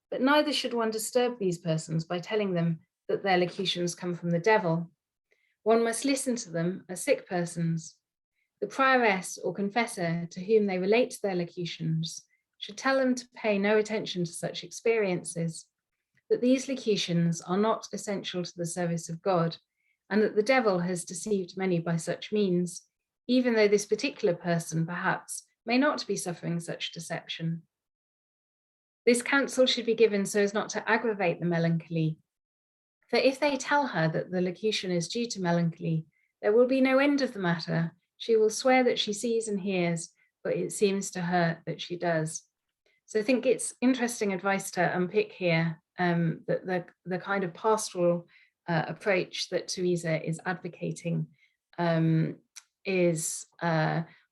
But neither should one disturb these persons by telling them that their locutions come from the devil. One must listen to them as sick persons. The prioress or confessor to whom they relate their locutions should tell them to pay no attention to such experiences. that these locutions are not essential to the service of God, and that the devil has deceived many by such means, even though this particular person perhaps may not be suffering such deception. This counsel should be given so as not to aggravate the melancholy, for if they tell her that the locution is due to melancholy, there will be no end of the matter. She will swear that she sees and hears, but it seems to her that she does. So I think it's interesting advice to unpick here, that the kind of pastoral approach that Teresa is advocating is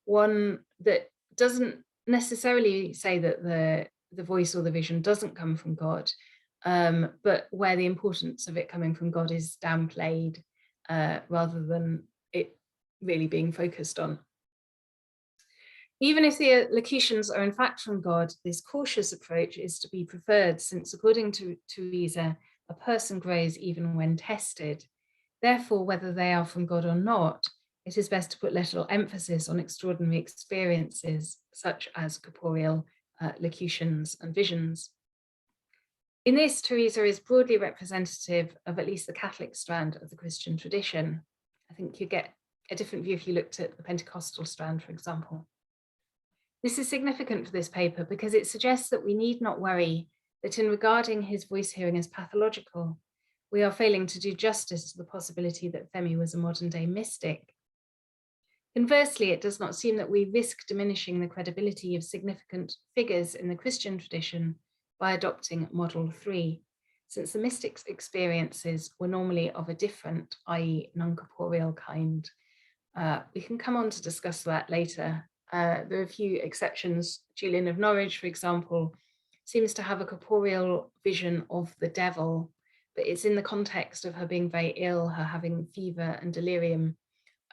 one that doesn't necessarily say that the voice or the vision doesn't come from God, but where the importance of it coming from God is downplayed rather than it really being focused on. Even if the locutions are in fact from God, this cautious approach is to be preferred, since according to Teresa, a person grows even when tested. Therefore, whether they are from God or not, it is best to put little emphasis on extraordinary experiences, such as corporeal locutions and visions. In this, Teresa is broadly representative of at least the Catholic strand of the Christian tradition. I think you get a different view if you looked at the Pentecostal strand, for example. This is significant for this paper because it suggests that we need not worry that in regarding his voice hearing as pathological, we are failing to do justice to the possibility that Femi was a modern-day mystic. Conversely, it does not seem that we risk diminishing the credibility of significant figures in the Christian tradition by adopting Model 3, since the mystics' experiences were normally of a different, i.e. non-corporeal kind. We can come on to discuss that later. There are a few exceptions. Julian of Norwich, for example, seems to have a corporeal vision of the devil, but it's in the context of her being very ill, her having fever and delirium.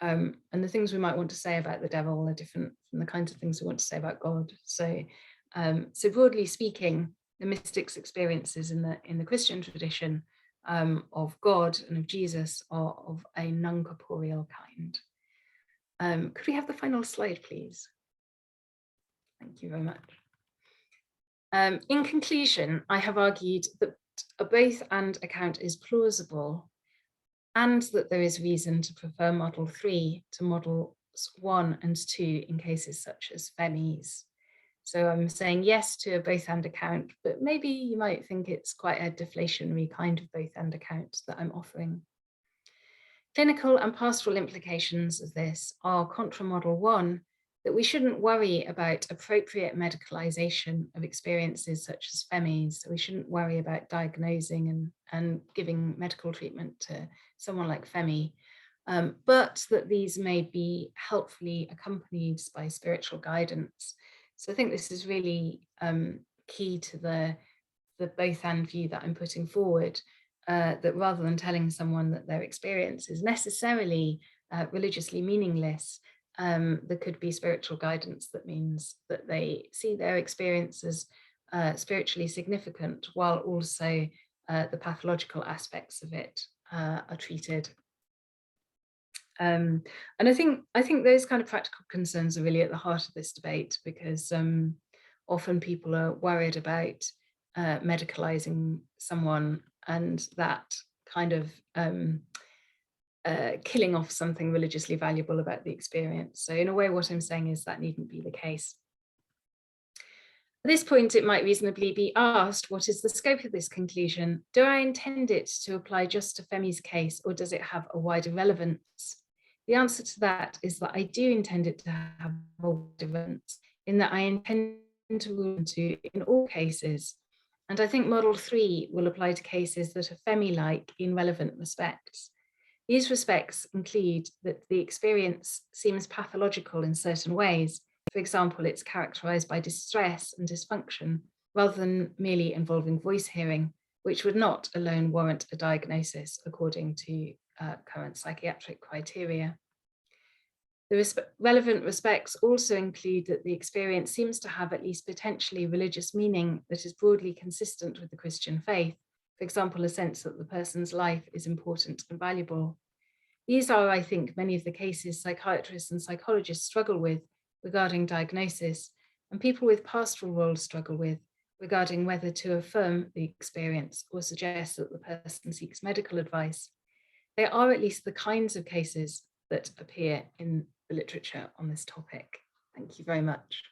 And the things we might want to say about the devil are different from the kinds of things we want to say about God. So broadly speaking, the mystics' experiences in the Christian tradition of God and of Jesus are of a non-corporeal kind. Could we have the final slide, please? Thank you very much. In conclusion, I have argued that a both and account is plausible and that there is reason to prefer Model 3 to Models 1 and 2 in cases such as Femi's. So I'm saying yes to a both and account, but maybe you might think it's quite a deflationary kind of both and account that I'm offering. Clinical and pastoral implications of this are contra Model 1, that we shouldn't worry about appropriate medicalization of experiences such as Femi's. So we shouldn't worry about diagnosing and giving medical treatment to someone like Femi, but that these may be helpfully accompanied by spiritual guidance. So I think this is really key to the both and view that I'm putting forward, that rather than telling someone that their experience is necessarily religiously meaningless, there could be spiritual guidance that means that they see their experience as spiritually significant, while also the pathological aspects of it are treated. And I think those kind of practical concerns are really at the heart of this debate, because often people are worried about medicalizing someone and that kind of killing off something religiously valuable about the experience. So in a way, what I'm saying is that needn't be the case. At this point, it might reasonably be asked, what is the scope of this conclusion? Do I intend it to apply just to Femi's case, or does it have a wider relevance? The answer to that is that I do intend it to have a wider relevance, in that I intend to rule into in all cases. And I think Model 3 will apply to cases that are Femi-like in relevant respects. These respects include that the experience seems pathological in certain ways. For example, it's characterized by distress and dysfunction, rather than merely involving voice hearing, which would not alone warrant a diagnosis according to current psychiatric criteria. The relevant respects also include that the experience seems to have at least potentially religious meaning that is broadly consistent with the Christian faith. For example, a sense that the person's life is important and valuable. These are, I think, many of the cases psychiatrists and psychologists struggle with regarding diagnosis, and people with pastoral roles struggle with, regarding whether to affirm the experience or suggest that the person seeks medical advice, they are at least the kinds of cases that appear in the literature on this topic. Thank you very much.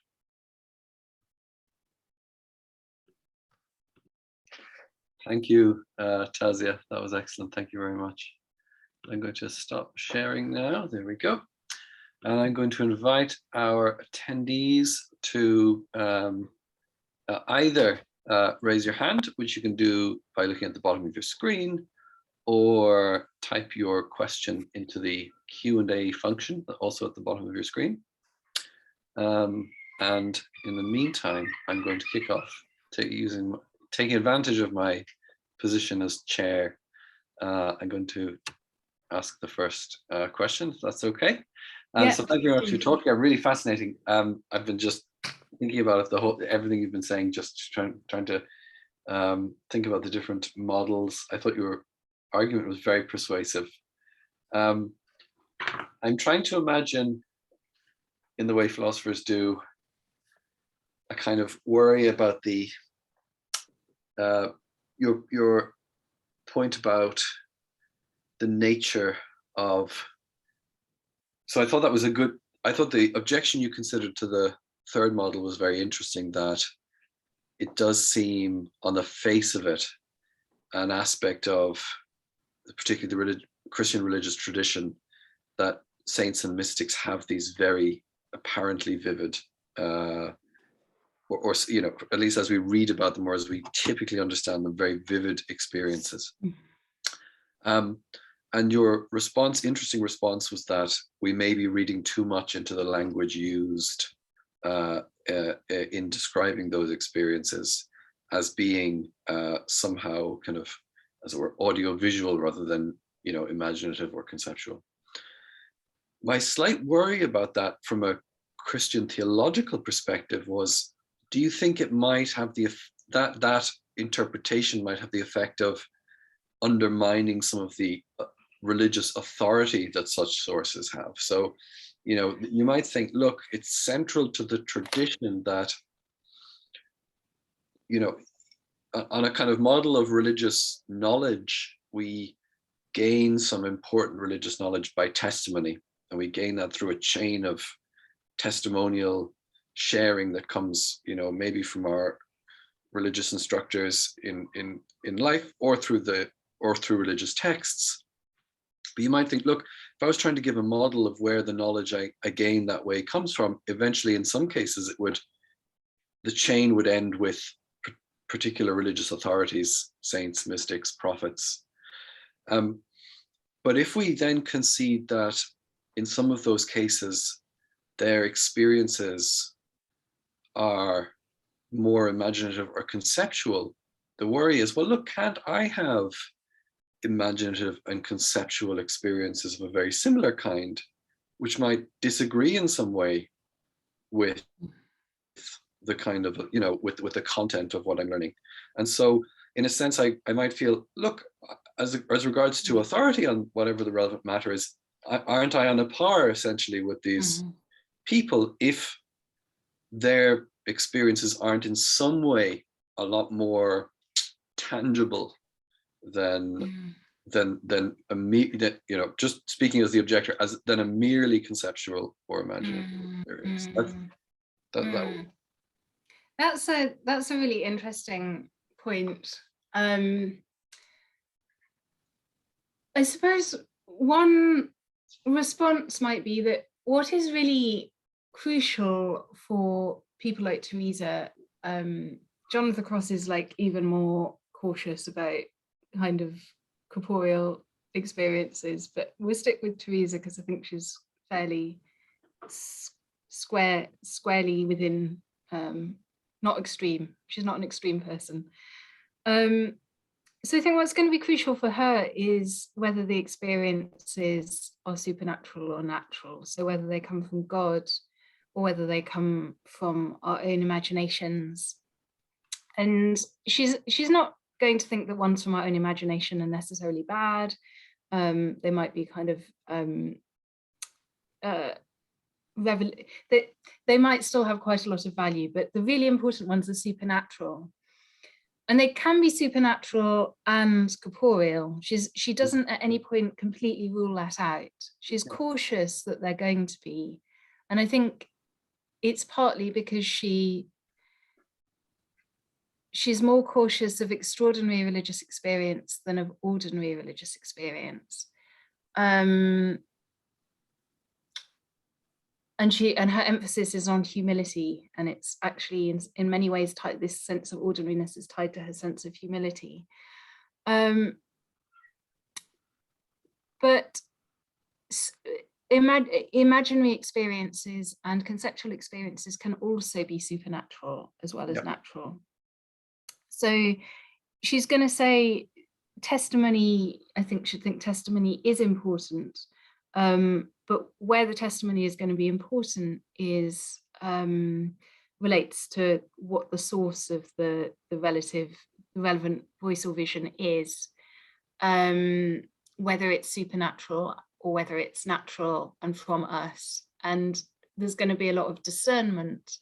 Thank you, Tasia. That was excellent. Thank you very much. I'm going to stop sharing now. There we go. And I'm going to invite our attendees to either raise your hand, which you can do by looking at the bottom of your screen, or type your question into the Q&A function, also at the bottom of your screen. And in the meantime, I'm going to kick off taking advantage of my position as chair. I'm going to ask the first question, if that's okay. Yeah, so thank you very much for talking. Really fascinating. I've been just thinking about it, everything you've been saying, just trying to think about the different models. I thought your argument was very persuasive. I'm trying to imagine, in the way philosophers do, a kind of worry about the your point about the nature of. So I thought that was I thought the objection you considered to the third model was very interesting, that it does seem on the face of it an aspect of particularly the Christian religious tradition that saints and mystics have these very apparently vivid or you know, at least as we read about them or as we typically understand them, very vivid experiences. And your response, interesting response, was that we may be reading too much into the language used in describing those experiences as being somehow kind of, as it were, audio-visual rather than, you know, imaginative or conceptual. My slight worry about that from a Christian theological perspective was, do you think it might have that interpretation might have the effect of undermining some of the religious authority that such sources have? So, you know, you might think, look, it's central to the tradition that, you know, on a kind of model of religious knowledge, we gain some important religious knowledge by testimony, and we gain that through a chain of testimonial sharing that comes, you know, maybe from our religious instructors in life, or through religious texts. But you might think, look, if I was trying to give a model of where the knowledge I gain that way comes from, eventually in some cases the chain would end with particular religious authorities, saints, mystics, prophets. But if we then concede that in some of those cases, their experiences are more imaginative or conceptual, the worry is, well, look, can't I have imaginative and conceptual experiences of a very similar kind, which might disagree in some way with the kind of, you know, with the content of what I'm learning? And so in a sense, I might feel, look, as regards to authority on whatever the relevant matter is, aren't I on a par essentially with these people if their experiences aren't in some way a lot more tangible than you know, just speaking as the objector, than a merely conceptual or imaginative experience. That's a really interesting point. I suppose one response might be that what is really crucial for people like Teresa, John of the Cross is like even more cautious about kind of corporeal experiences, but we'll stick with Teresa because I think she's fairly squarely within, not extreme. She's not an extreme person. So I think what's going to be crucial for her is whether the experiences are supernatural or natural. So whether they come from God or whether they come from our own imaginations. And she's not going to think that ones from our own imagination are necessarily bad. They might be kind of they might still have quite a lot of value, but the really important ones are supernatural. And they can be supernatural and corporeal. She doesn't at any point completely rule that out. She's cautious that they're going to be. And I think it's partly because she's more cautious of extraordinary religious experience than of ordinary religious experience. And her emphasis is on humility, and it's actually in many ways tied, this sense of ordinariness is tied to her sense of humility. But imaginary experiences and conceptual experiences can also be supernatural as well as natural. So she's going to say testimony, I think, should think testimony is important. But where the testimony is going to be important is relates to what the source of the relevant voice or vision is, whether it's supernatural or whether it's natural and from us. And there's going to be a lot of discernment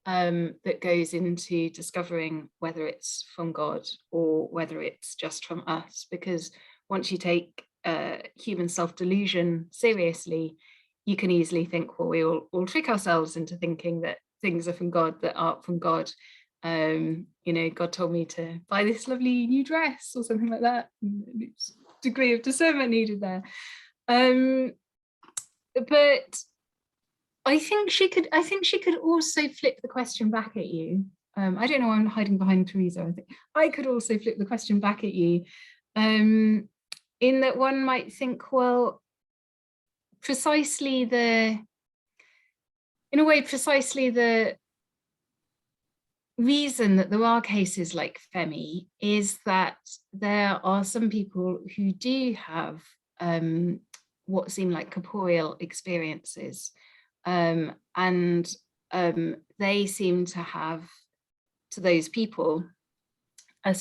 that goes into discovering whether it's from God or whether it's just from us, because once you take human self-delusion seriously, you can easily think, well, we all trick ourselves into thinking that things are from God that aren't from God. God told me to buy this lovely new dress or something like that. Degree of discernment needed there. But I think she could also flip the question back at you. I don't know why I'm hiding behind Teresa. I think I could also flip the question back at you. In that one might think, well, precisely the reason that there are cases like Femi is that there are some people who do have what seem like corporeal experiences, and they seem to have, to those people, a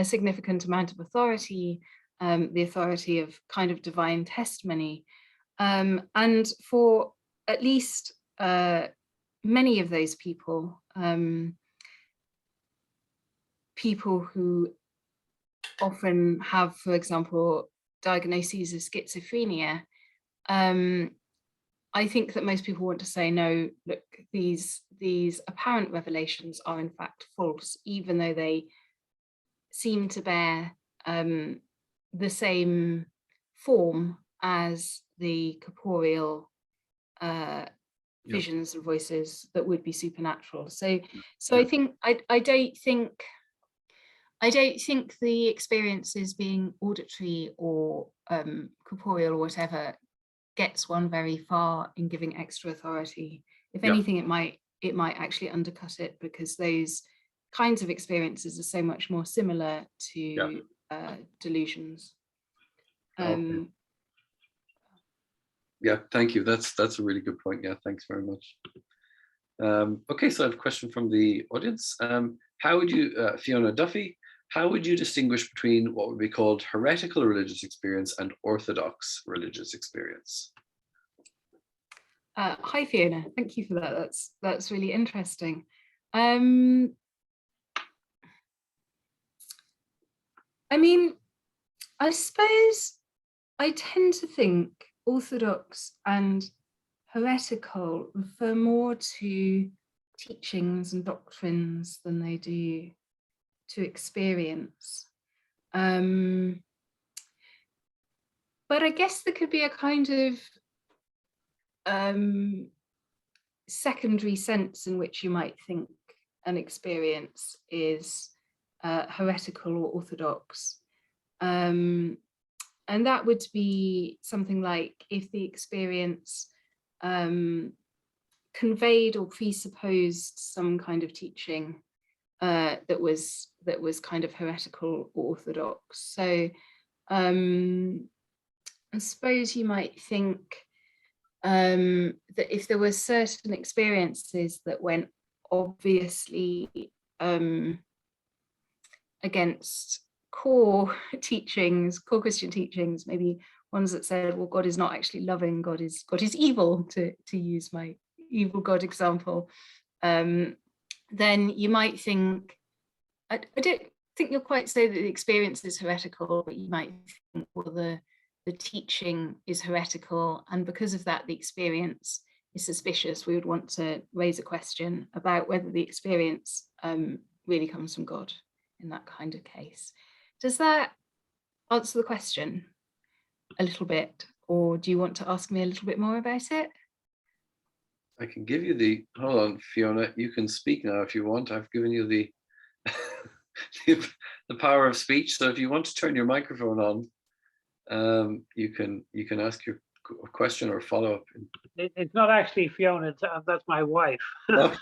significant amount of authority, the authority of kind of divine testimony. And for at least many of those people, people who often have, for example, diagnoses of schizophrenia, I think that most people want to say, no, look, these apparent revelations are in fact false, even though they seem to bear the same form as the corporeal visions and voices that would be supernatural. So I think I don't think the experiences being auditory or corporeal or whatever gets one very far in giving extra authority. If anything, it might actually undercut it, because those kinds of experiences are so much more similar to delusions. Yeah, thank you. That's a really good point. Yeah, thanks very much. Okay, so I have a question from the audience. How would you, Fiona Duffy, how would you distinguish between what would be called heretical religious experience and orthodox religious experience? Hi, Fiona. Thank you for that. That's really interesting. I mean, I suppose I tend to think orthodox and heretical refer more to teachings and doctrines than they do to experience. But I guess there could be a kind of secondary sense in which you might think an experience is heretical or orthodox. And that would be something like if the experience conveyed or presupposed some kind of teaching that was kind of heretical or orthodox. So I suppose you might think that if there were certain experiences that went obviously against core Christian teachings, maybe ones that said, well, God is not actually loving, God is evil, to use my evil God example, then you might think I don't think you'll quite say that the experience is heretical, but you might think, well, the teaching is heretical, and because of that, the experience is suspicious. We would want to raise a question about whether the experience really comes from God in that kind of case. Does that answer the question a little bit, or do you want to ask me a little bit more about it? I can give you the, hold on, Fiona, you can speak now if you want. I've given you the the power of speech. So if you want to turn your microphone on, you can ask your question or follow up. It's not actually Fiona, that's my wife. Oh.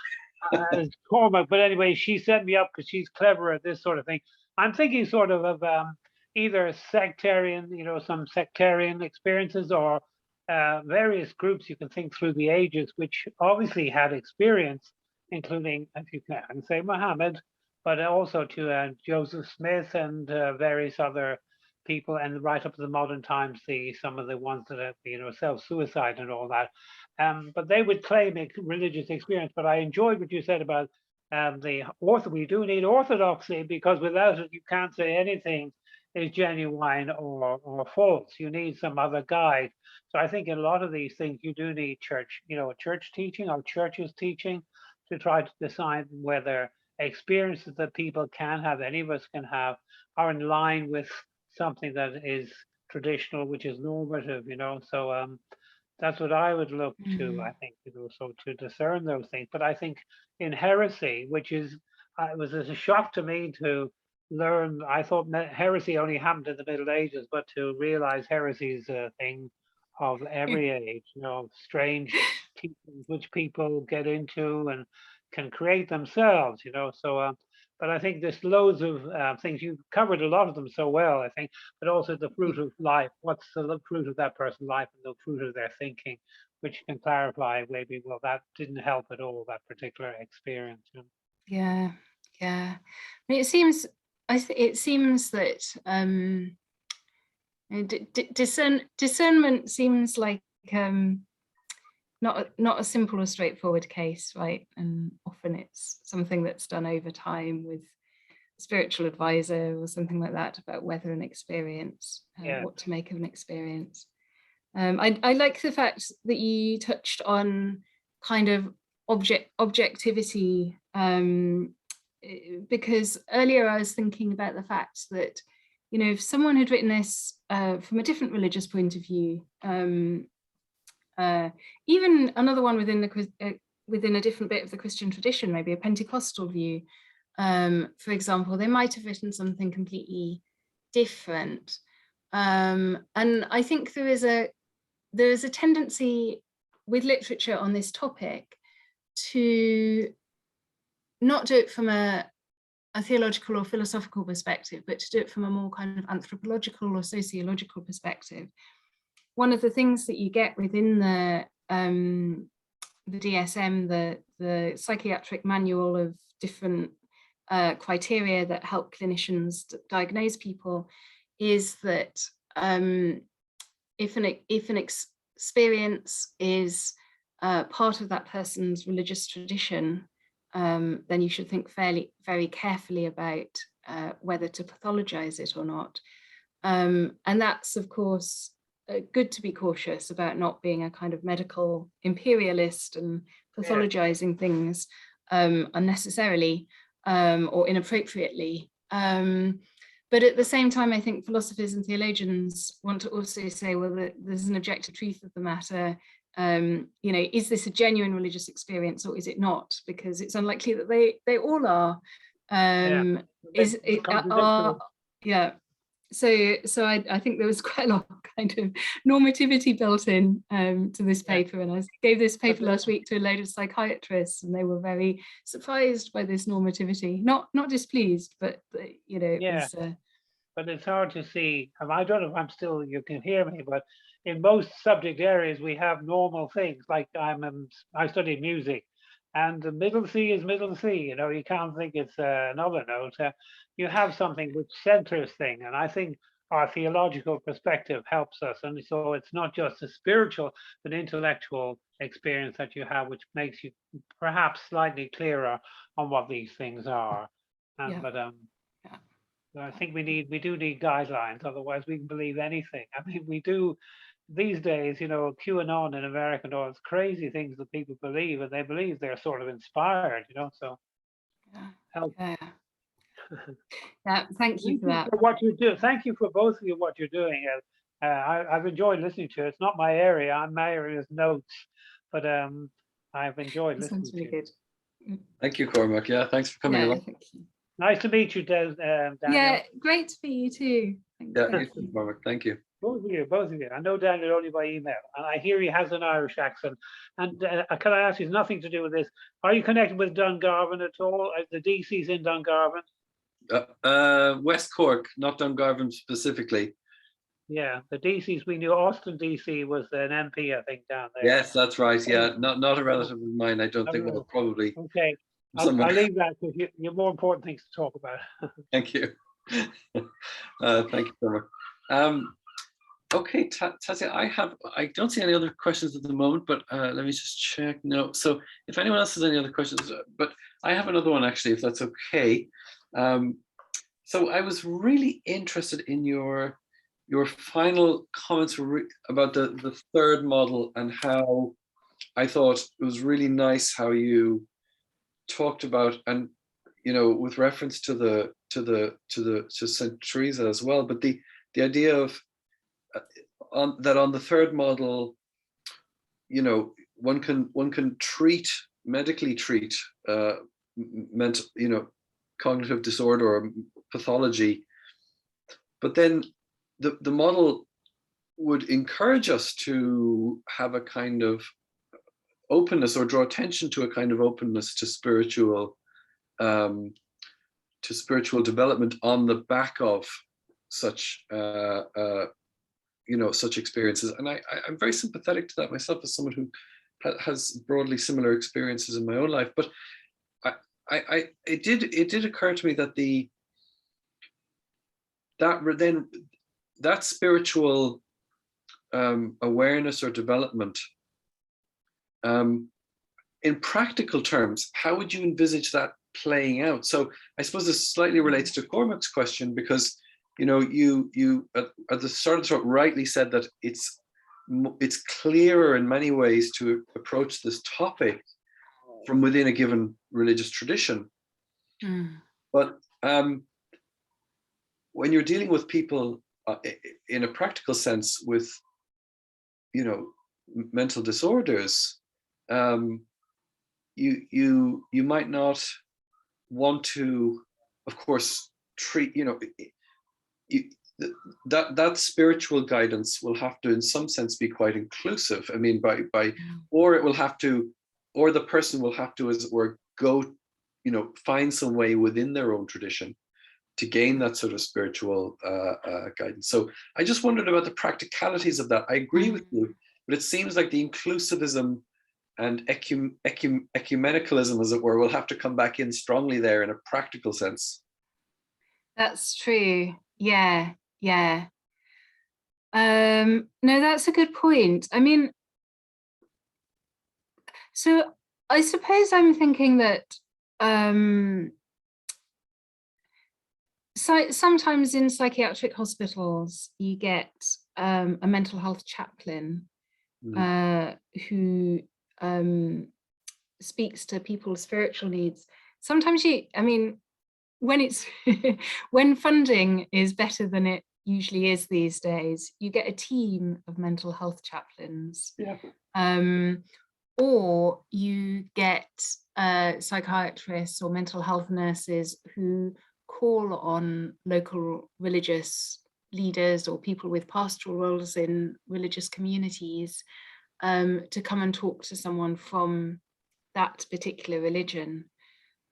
It's Cormac, but anyway, she set me up because she's clever at this sort of thing. I'm thinking sort of either sectarian, some sectarian experiences, or various groups you can think through the ages, which obviously had experience, including, if you can say, Muhammad, but also to Joseph Smith and various other people, and right up to the modern times, some of the ones that have, self-suicide and all that. But they would claim a religious experience. But I enjoyed what you said about we do need orthodoxy, because without it, you can't say anything is genuine or false. You need some other guide. So I think in a lot of these things, you do need church teaching or churches teaching to try to decide whether experiences that people can have, any of us can have, are in line with something that is traditional, which is normative, so that's what I would look to, I think, so to discern those things. But I think in heresy, which is, it was a shock to me to learn, I thought heresy only happened in the Middle Ages, but to realize heresy is a thing of every age, strange teachings which people get into and can create themselves, so but I think there's loads of things. You covered a lot of them so well, I think, but also the fruit of life. What's the fruit of that person's life and the fruit of their thinking, which can clarify maybe, well, that didn't help at all, that particular experience. Yeah. I mean, it seems that discernment seems like not a simple or straightforward case, right? And often it's something that's done over time with a spiritual advisor or something like that, about whether an experience, what to make of an experience. I like the fact that you touched on kind of objectivity, because earlier I was thinking about the fact that, if someone had written this from a different religious point of view, even another one within a different bit of the Christian tradition, maybe a Pentecostal view, for example, they might have written something completely different. And I think there is a tendency with literature on this topic to not do it from a theological or philosophical perspective, but to do it from a more kind of anthropological or sociological perspective. One of the things that you get within the DSM, the psychiatric manual of different criteria that help clinicians diagnose people, is that if an experience is part of that person's religious tradition, then you should think very carefully about whether to pathologize it or not. And that's, of course, good to be cautious about not being a kind of medical imperialist and pathologizing things unnecessarily or inappropriately. But at the same time, I think philosophers and theologians want to also say, well, there's an objective truth of the matter. Is this a genuine religious experience or is it not? Because it's unlikely that they all are. So I think there was quite a lot of kind of normativity built in to this paper, and I gave this paper last week to a load of psychiatrists, and they were very surprised by this normativity. Not displeased, but But it's hard to see. I don't know if you can hear me, but in most subject areas we have normal things. Like I study music, and the middle C is middle C. You can't think it's another note. You have something which centers thing, and I think our theological perspective helps us. And so it's not just a spiritual but intellectual experience that you have, which makes you perhaps slightly clearer on what these things are. But Yeah. I think we do need guidelines, otherwise we can believe anything. I mean, we do these days, QAnon in America and all these crazy things that people believe, and they believe they're sort of inspired, so help. Yeah, thank you for that. For what you do. Thank you for both of you, what you're doing. I've enjoyed listening to it. It's not my area. My area is notes, but I've enjoyed That listening sounds really to you. good. Thank you, Cormac. Yeah, thanks for coming along. Thank you. Nice to meet you, Daniel. Yeah, great to meet you too. Yeah, you too, Cormac. Thank you. Both of you. I know Daniel only by email, and I hear he has an Irish accent. And can I ask you, nothing to do with this, are you connected with Dungarvan at all? The DC's in Dungarvan? West Cork, not Dungarvan specifically. Yeah, the DC's, we knew Austin DC was an MP, I think, down there. Yes, that's right. Yeah, not a relative of mine. I don't think. Well, probably. Okay, I'll leave that because you have more important things to talk about. Thank you. Thank you, Cormac. Okay, Tasia, I don't see any other questions at the moment, but let me just check. No, so if anyone else has any other questions, but I have another one actually, if that's okay. So I was really interested in your final comments about the third model, and how I thought it was really nice how you talked about, and with reference to St. Teresa as well, but the idea of on the third model, one can medically treat mental, cognitive disorder or pathology, but then the model would encourage us to have a kind of openness, or draw attention to a kind of openness to spiritual development on the back of such such experiences. And I'm very sympathetic to that myself, as someone who has broadly similar experiences in my own life. But it did occur to me that that spiritual awareness or development, in practical terms, how would you envisage that playing out? So I suppose this slightly relates to Cormac's question, because you at the start of the talk rightly said that it's clearer in many ways to approach this topic from within a given religious tradition. But when you're dealing with people in a practical sense with mental disorders, you might not want to, of course, treat that spiritual guidance will have to, in some sense, be quite inclusive. I mean, or it will have to, or the person will have to, as it were, go, find some way within their own tradition to gain that sort of spiritual guidance. So I just wondered about the practicalities of that. I agree with you, but it seems like the inclusivism and ecumenicalism, as it were, will have to come back in strongly there in a practical sense. That's true. Yeah. No, that's a good point. I mean, so I suppose I'm thinking that sometimes in psychiatric hospitals you get a mental health chaplain who speaks to people's spiritual needs. Sometimes when funding is better than it usually is these days, you get a team of mental health chaplains. Or you get psychiatrists or mental health nurses who call on local religious leaders or people with pastoral roles in religious communities to come and talk to someone from that particular religion.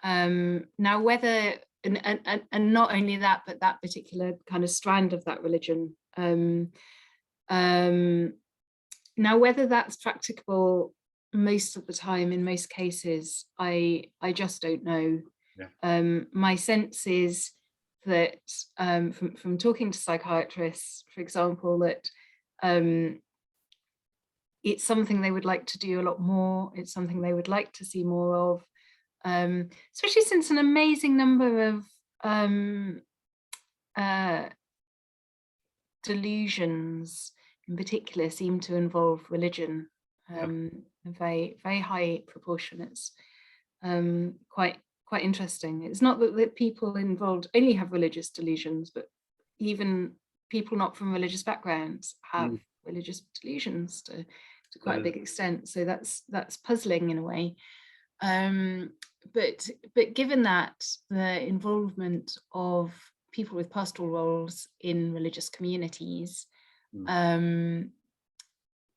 Now, whether and not only that, but that particular kind of strand of that religion. Now, whether that's practicable most of the time, in most cases, I just don't know. My sense is that from talking to psychiatrists, for example, that it's something they would like to do a lot more. It's something they would like to see more of. especially since an amazing number of delusions in particular seem to involve religion, a very, very high proportion. It's quite interesting. It's not that people involved only have religious delusions, but even people not from religious backgrounds have religious delusions to quite a big extent. So that's puzzling in a way. But given that the involvement of people with pastoral roles in religious communities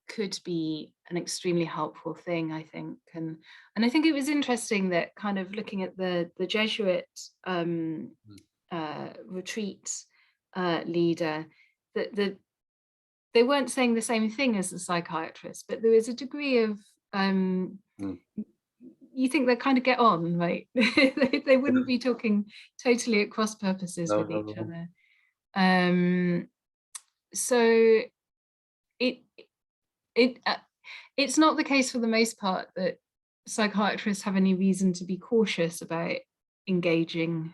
could be an extremely helpful thing, I think. And I think it was interesting that kind of looking at the Jesuit retreat leader, that they weren't saying the same thing as the psychiatrist, but there was a degree of you think they kind of get on, right? they wouldn't be talking totally at cross purposes with each other. So it's not the case for the most part that psychiatrists have any reason to be cautious about engaging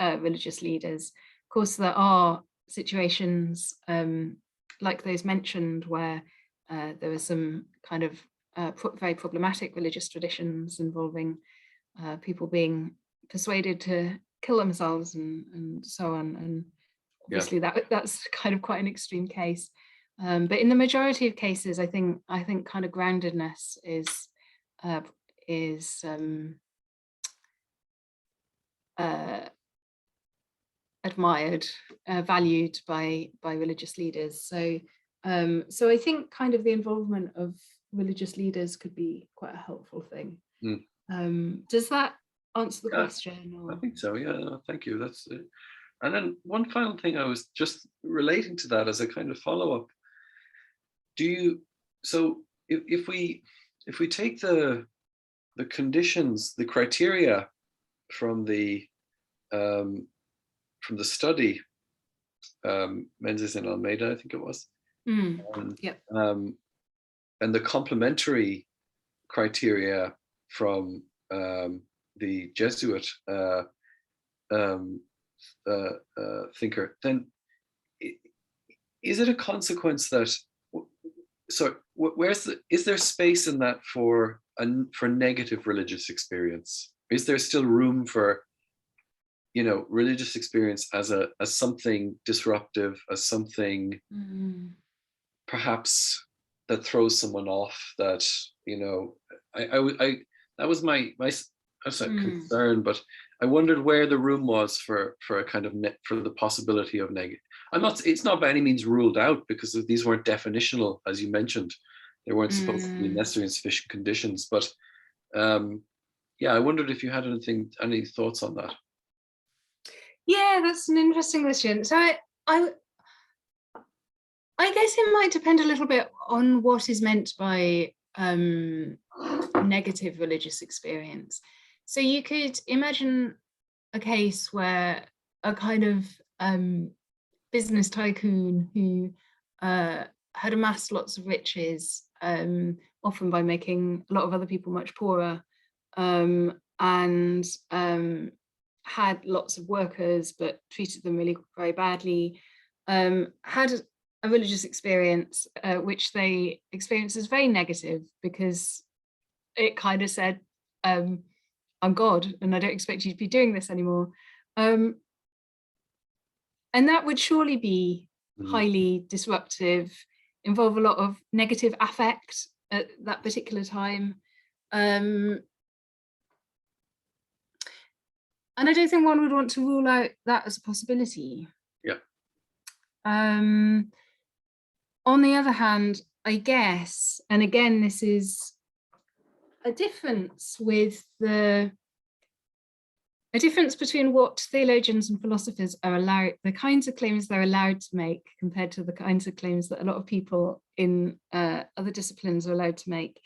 religious leaders. Of course, there are situations like those mentioned where there are some kind of very problematic religious traditions involving people being persuaded to kill themselves and so on. And obviously that's kind of quite an extreme case. But in the majority of cases, I think kind of groundedness is admired, valued by religious leaders. So I think kind of the involvement of religious leaders could be quite a helpful thing. Does that answer the question? Or? I think so. Yeah, no, thank you. That's it. And then one final thing I was just relating to that as a kind of follow-up. So if we take the conditions, the criteria from the study, Menzies and Almeida, I think it was, and the complementary criteria from the Jesuit thinker, then is it a consequence that, so is there space in that for negative religious experience? Is there still room for, religious experience as something disruptive, as something perhaps that throws someone off? That that was my concern, but I wondered where the room was for a kind of for the possibility of negative. It's not by any means ruled out, because these weren't definitional, as you mentioned. They weren't supposed to be necessary and sufficient conditions. But I wondered if you had any thoughts on that. Yeah, that's an interesting question. So I guess it might depend a little bit on what is meant by negative religious experience. So you could imagine a case where a kind of business tycoon who had amassed lots of riches, often by making a lot of other people much poorer, and had lots of workers but treated them really very badly, had a religious experience which they experienced as very negative, because it kind of said, I'm God and I don't expect you to be doing this anymore. And that would surely be highly disruptive, involve a lot of negative affect at that particular time. And I don't think one would want to rule out that as a possibility. Yeah. On the other hand, I guess, and again, this is a difference between what theologians and philosophers are allowed, the kinds of claims they're allowed to make, compared to the kinds of claims that a lot of people in other disciplines are allowed to make.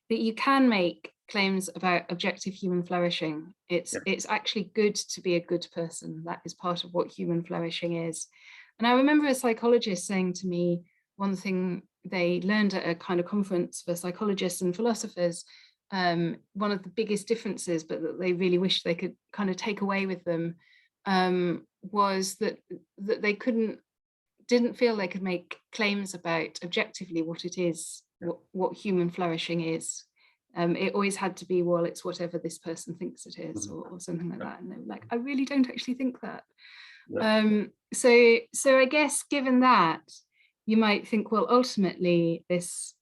That you can make claims about objective human flourishing. It's actually good to be a good person. That is part of what human flourishing is. And I remember a psychologist saying to me, one thing they learned at a kind of conference for psychologists and philosophers one of the biggest differences, but that they really wish they could kind of take away with them, was that they didn't feel they could make claims about objectively what it is, what human flourishing is. It always had to be, well, it's whatever this person thinks it is, or something like that. And they were like, I really don't actually think that. So I guess given that, you might think, well, ultimately this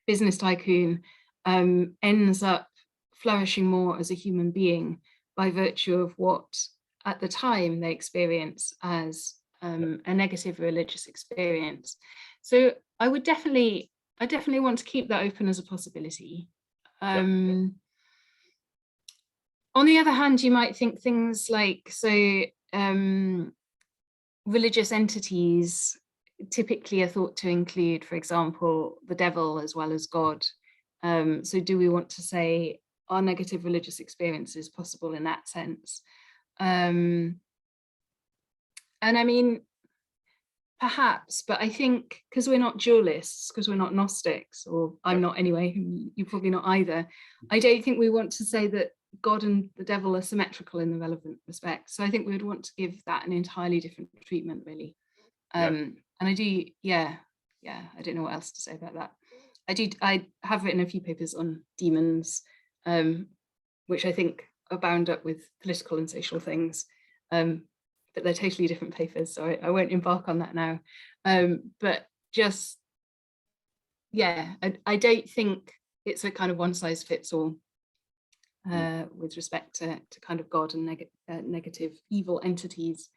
business tycoon ends up flourishing more as a human being by virtue of what at the time they experience as a negative religious experience. So I definitely want to keep that open as a possibility. On the other hand, you might think things like, religious entities typically are thought to include, for example, the devil as well as God. So do we want to say our negative religious experience is possible in that sense? And I mean, perhaps, but I think because we're not dualists, because we're not Gnostics, or I'm not anyway, you're probably not either, I don't think we want to say that God and the devil are symmetrical in the relevant respect. So I think we would want to give that an entirely different treatment, really. And I do, I don't know what else to say about that. I have written a few papers on demons, which I think are bound up with political and social things, but they're totally different papers, so I won't embark on that now. But just, I don't think it's a kind of one size fits all with respect to kind of God and negative evil entities.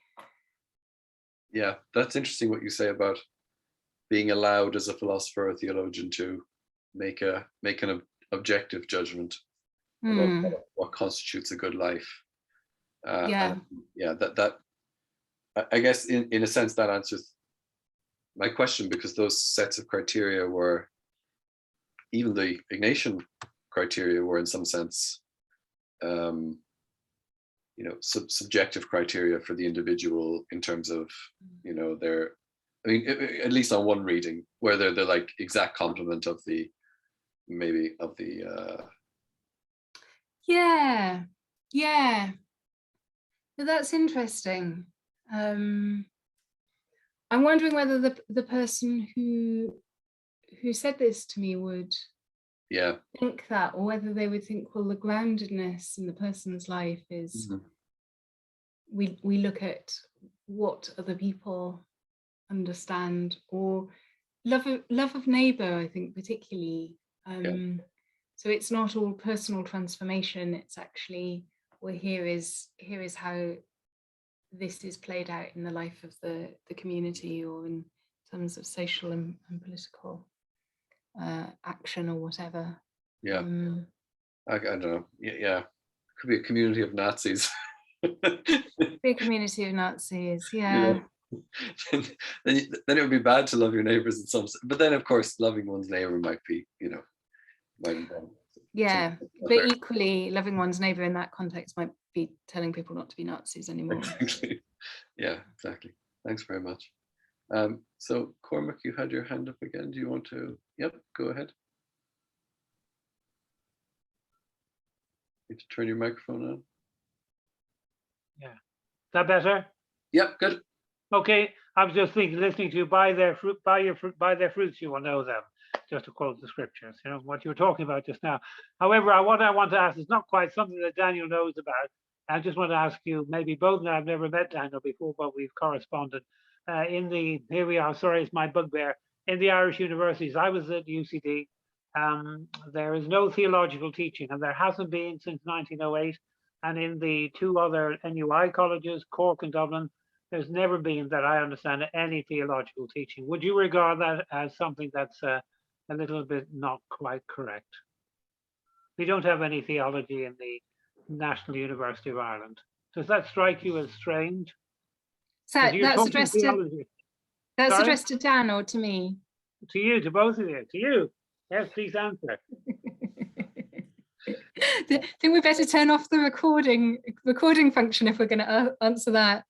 Yeah, that's interesting what you say about being allowed as a philosopher or theologian to make an objective judgment about what constitutes a good life. That I guess in a sense that answers my question, because those sets of criteria were, even the Ignatian criteria were in some sense subjective criteria for the individual in terms of their, I mean, at least on one reading, where they're like exact complement of the That's interesting. I'm wondering whether the person who said this to me would think that, or whether they would think, well, the groundedness in the person's life is we look at what other people understand, or love of neighbor, I think particularly. So it's not all personal transformation, it's actually, well, here is how this is played out in the life of the community, or in terms of social and political action or whatever. I don't know. Could be a community of Nazis. Be a community of Nazis. Then it would be bad to love your neighbors in some sense, but then of course loving one's neighbor might be but equally loving one's neighbor in that context might be telling people not to be Nazis anymore. Exactly. Yeah, exactly. Thanks very much. So Cormac, you had your hand up again. Do you want to? Yep, go ahead. You have to turn your microphone on. Yeah. Is that better? Yep, good. Okay. I was just thinking, listening to you, buy their fruits, you will know them. Just to quote the scriptures, what you were talking about just now. However, what I want to ask is not quite something that Daniel knows about. I just want to ask you, maybe both, and I've never met Daniel before, but we've corresponded. Here we are, sorry, it's my bugbear. In the Irish universities, I was at UCD. There is no theological teaching, and there hasn't been since 1908. And in the two other NUI colleges, Cork and Dublin, there's never been, that I understand, any theological teaching. Would you regard that as something that's a little bit not quite correct? We don't have any theology in the National University of Ireland. Does that strike you as strange? So that's addressed to Dan or to me? To you, to both of you. To you. Yes, please answer. I think we better turn off the recording function if we're going to answer that.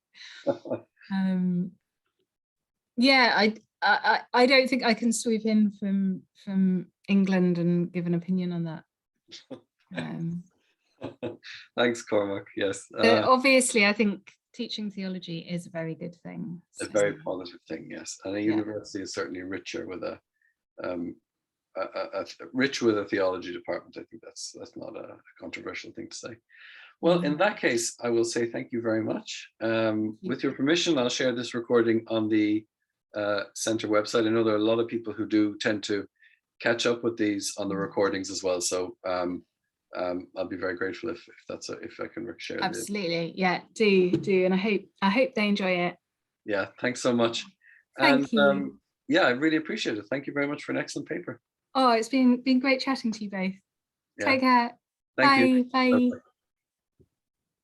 I don't think I can sweep in from England and give an opinion on that. Thanks, Cormac. Yes. Obviously, I think teaching theology is a very good thing. A very positive thing, yes. And a university is certainly richer with rich with a theology department. I think that's not a controversial thing to say. Well, in that case, I will say thank you very much. With your permission, I'll share this recording on the Centre website. I know there are a lot of people who do tend to catch up with these on the recordings as well. So I'll be very grateful if I can share. Absolutely, yeah, do, and I hope they enjoy it. Yeah, thanks so much. Thank you. Yeah, I really appreciate it. Thank you very much for an excellent paper. Oh, it's been great chatting to you both. Yeah. Take care. Thank you. Bye. Bye-bye.